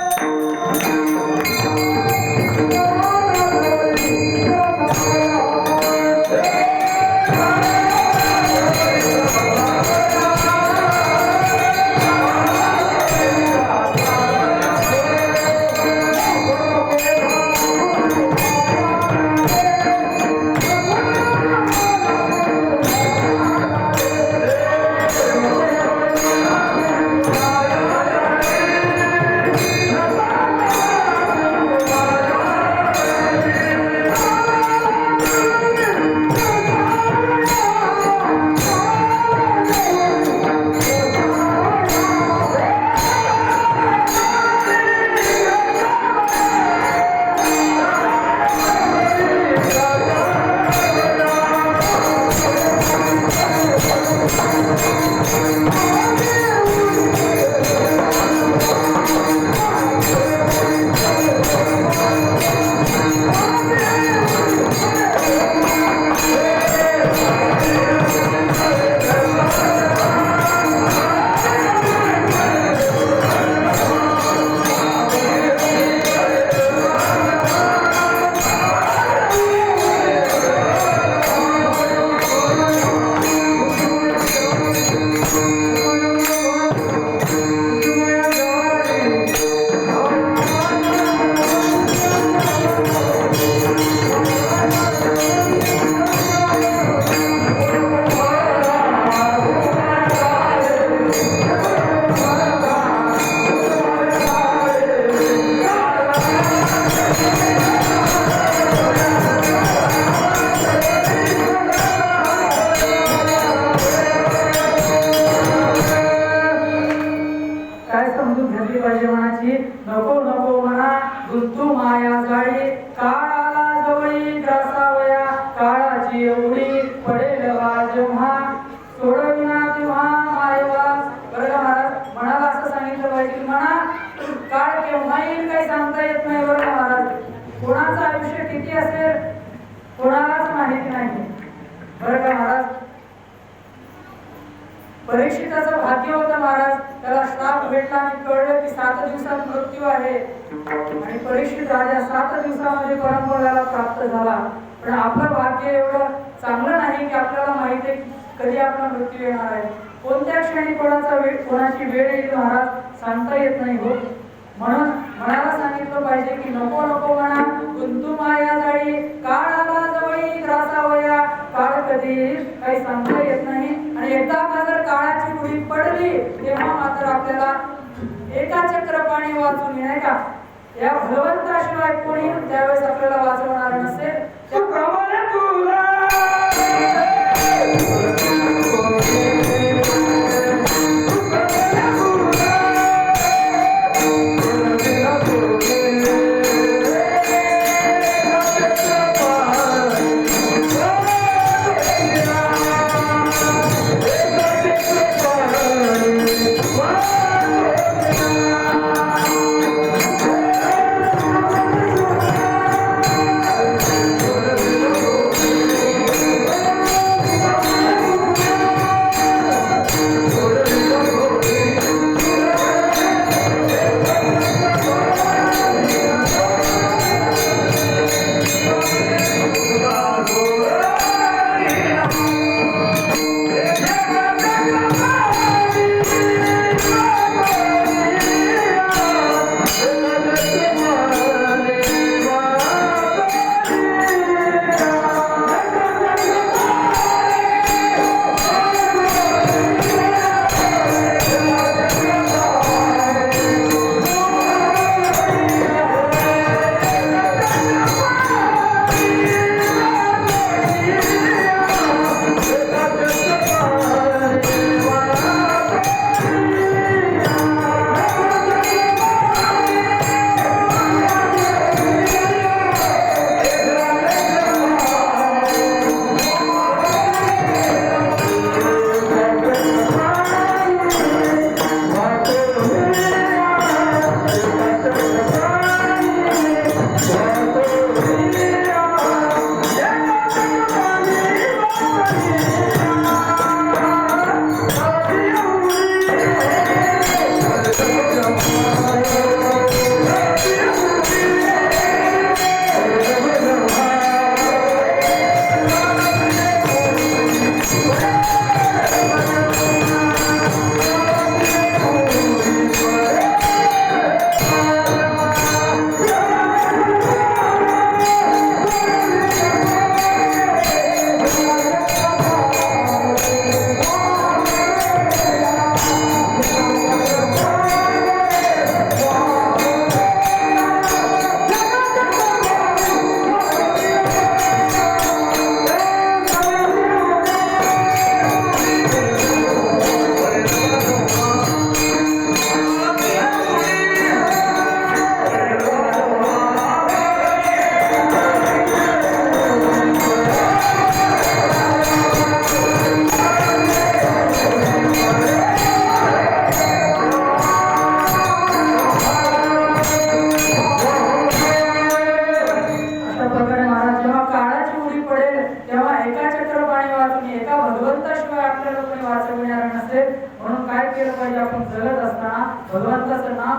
नको नको म्हणा गुंतू माया जाळी काळाला जवळी ग्रासावया काळाची एवढी पडेल वा जेव्हा सोडविना तेव्हा मायवास. बरं का महाराज मनाला असं सांगितलं पाहिजे की म्हणा काळ केव्हा येईल काही सांगता येत नाही. बरं का महाराज कोणाचं आयुष्य किती असेल कोणालाच माहिती नाही. बरं का महाराज परीक्षिताचं भाग्य होतं महाराज, त्याला श्राप भेटला आणि कळलं की 7 दिवसात मृत्यू आहे आणि परीक्षित राजा 7 दिवसामध्ये परमपदाला प्राप्त झाला. पण आपलं भाग्य एवढं चांगलं नाही की आपल्याला माहिती आहे कधी आपला मृत्यू येणार आहे, कोणत्या क्षणी कोणाची वेळ येईल महाराज सांगता येत नाही हो. म्हणून मनाला सांगितलं पाहिजे की नको नको म्हणा गुंतू माया जाळी काळाला जवळी ग्रासावया काळ कधी काही सांगता येत नाही. आणि एकदा का जर काळाची उडी पडली तेव्हा मात्र आपल्याला एका चक्र पाणी वाचून नाही का या भगवंताशिवाय कोणी त्यावेळेस आपल्याला वाचवणार नसेल. त्याप्रमाणे तुला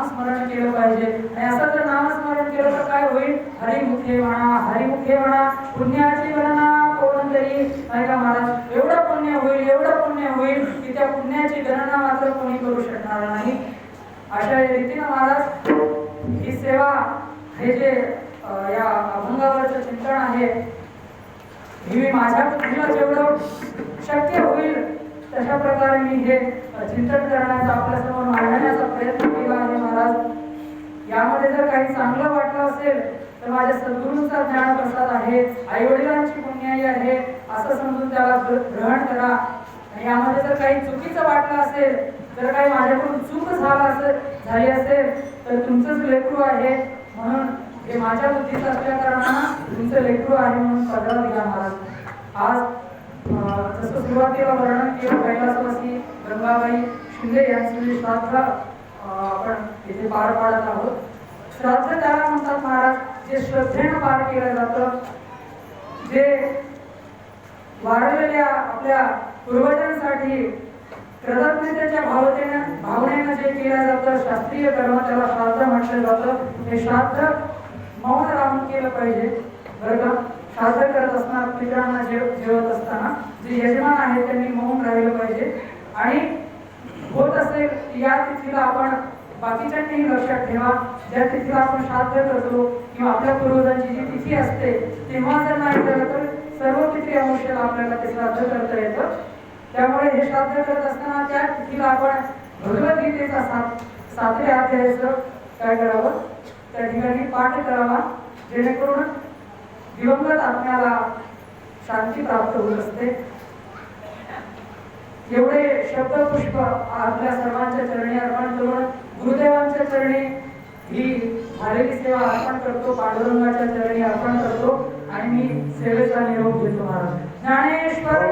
नामस्मरण केलं पाहिजे. आणि असं जर नामस्मरण केलं तर काय होईल? हरिमुखे म्हणा, हरिमुखे म्हणा, पुण्याची गणना कोण तरी, नाही का महाराज, एवढं पुण्य होईल, एवढं पुण्य होईल की त्या पुण्याची गणना मात्र कोणी करू शकणार नाही. अशा रीतीनं महाराज ही सेवा, हे जे या अभंगावरचं चिंतन आहे, ही मी माझ्या बुद्धीला जेवढं शक्य होईल तशा प्रकारे मी हे चिंतन करण्याचा, आपल्यासमोर मांडण्याचा प्रयत्न केला आहे महाराज. यामध्ये जर काही चांगलं वाटलं असेल तर माझ्या सद्गुरूंचा ज्ञानप्रसाद आहे, आई वडिलांची पुण्याई आहे असं समजून त्याला ग्रहण करा. आणि यामध्ये जर काही चुकीचं वाटलं असेल, जर काही माझ्याकडून चूक झाली असेल तर तुमचंच लेकरू आहे, म्हणून हे माझ्या बुद्धीचं असल्या कारणानं तुमचं लेकरू आहे म्हणून पदरा दिला महाराज. आज जसं सुरुवातीला वर्णन केलं कैलासवासी गंगाबाई शिंदे यांचं जे श्राद्ध आपण इथे पार पाडत आहोत. श्राद्ध त्याला म्हणतात महाराज जे श्रद्धेनं पार केलं जातं, जे वारलेल्या आपल्या पूर्वजांसाठी कृतज्ञतेच्या भावनेनं जे केलं जातं शास्त्रीय कर्म, त्याला श्राद्ध म्हटलं जातं. हे श्राद्ध मौन राहून केलं पाहिजे बरं का. श्राद्ध करत असताना, पितरांना जेवत असताना जे यजमान आहे त्यांनी मौन राहिलं पाहिजे. आणि होत असेल या तिथीला आपण बाकीच्यांनीही लक्षात ठेवा, ज्या तिथीला आपण श्राद्ध करतो किंवा आपल्या पूर्वजांची जी तिथी असते तेव्हा जर नाही झालं तर सर्व पितृ अमावस्येला आपल्याला ते श्राद्ध करता येतं. त्यामुळे हे श्राद्ध करत असताना त्या तिथीला आपण भगवद्गीतेचा 7व्या अध्यायाचं काय करावं, त्या ठिकाणी पाठ करावा, जेणेकरून दिवंगत आत्म्याला शांती प्राप्त होत असते. एवढे शब्दपुष्प आपल्या सर्वांच्या चरणी अर्पण करून गुरुदेवांच्या चरणी ही झालेली सेवा अर्पण करतो, पांडुरंगाच्या चरणी अर्पण करतो आणि मी सेवेचा निरोप घेतो महाराज. ज्ञानेश्वर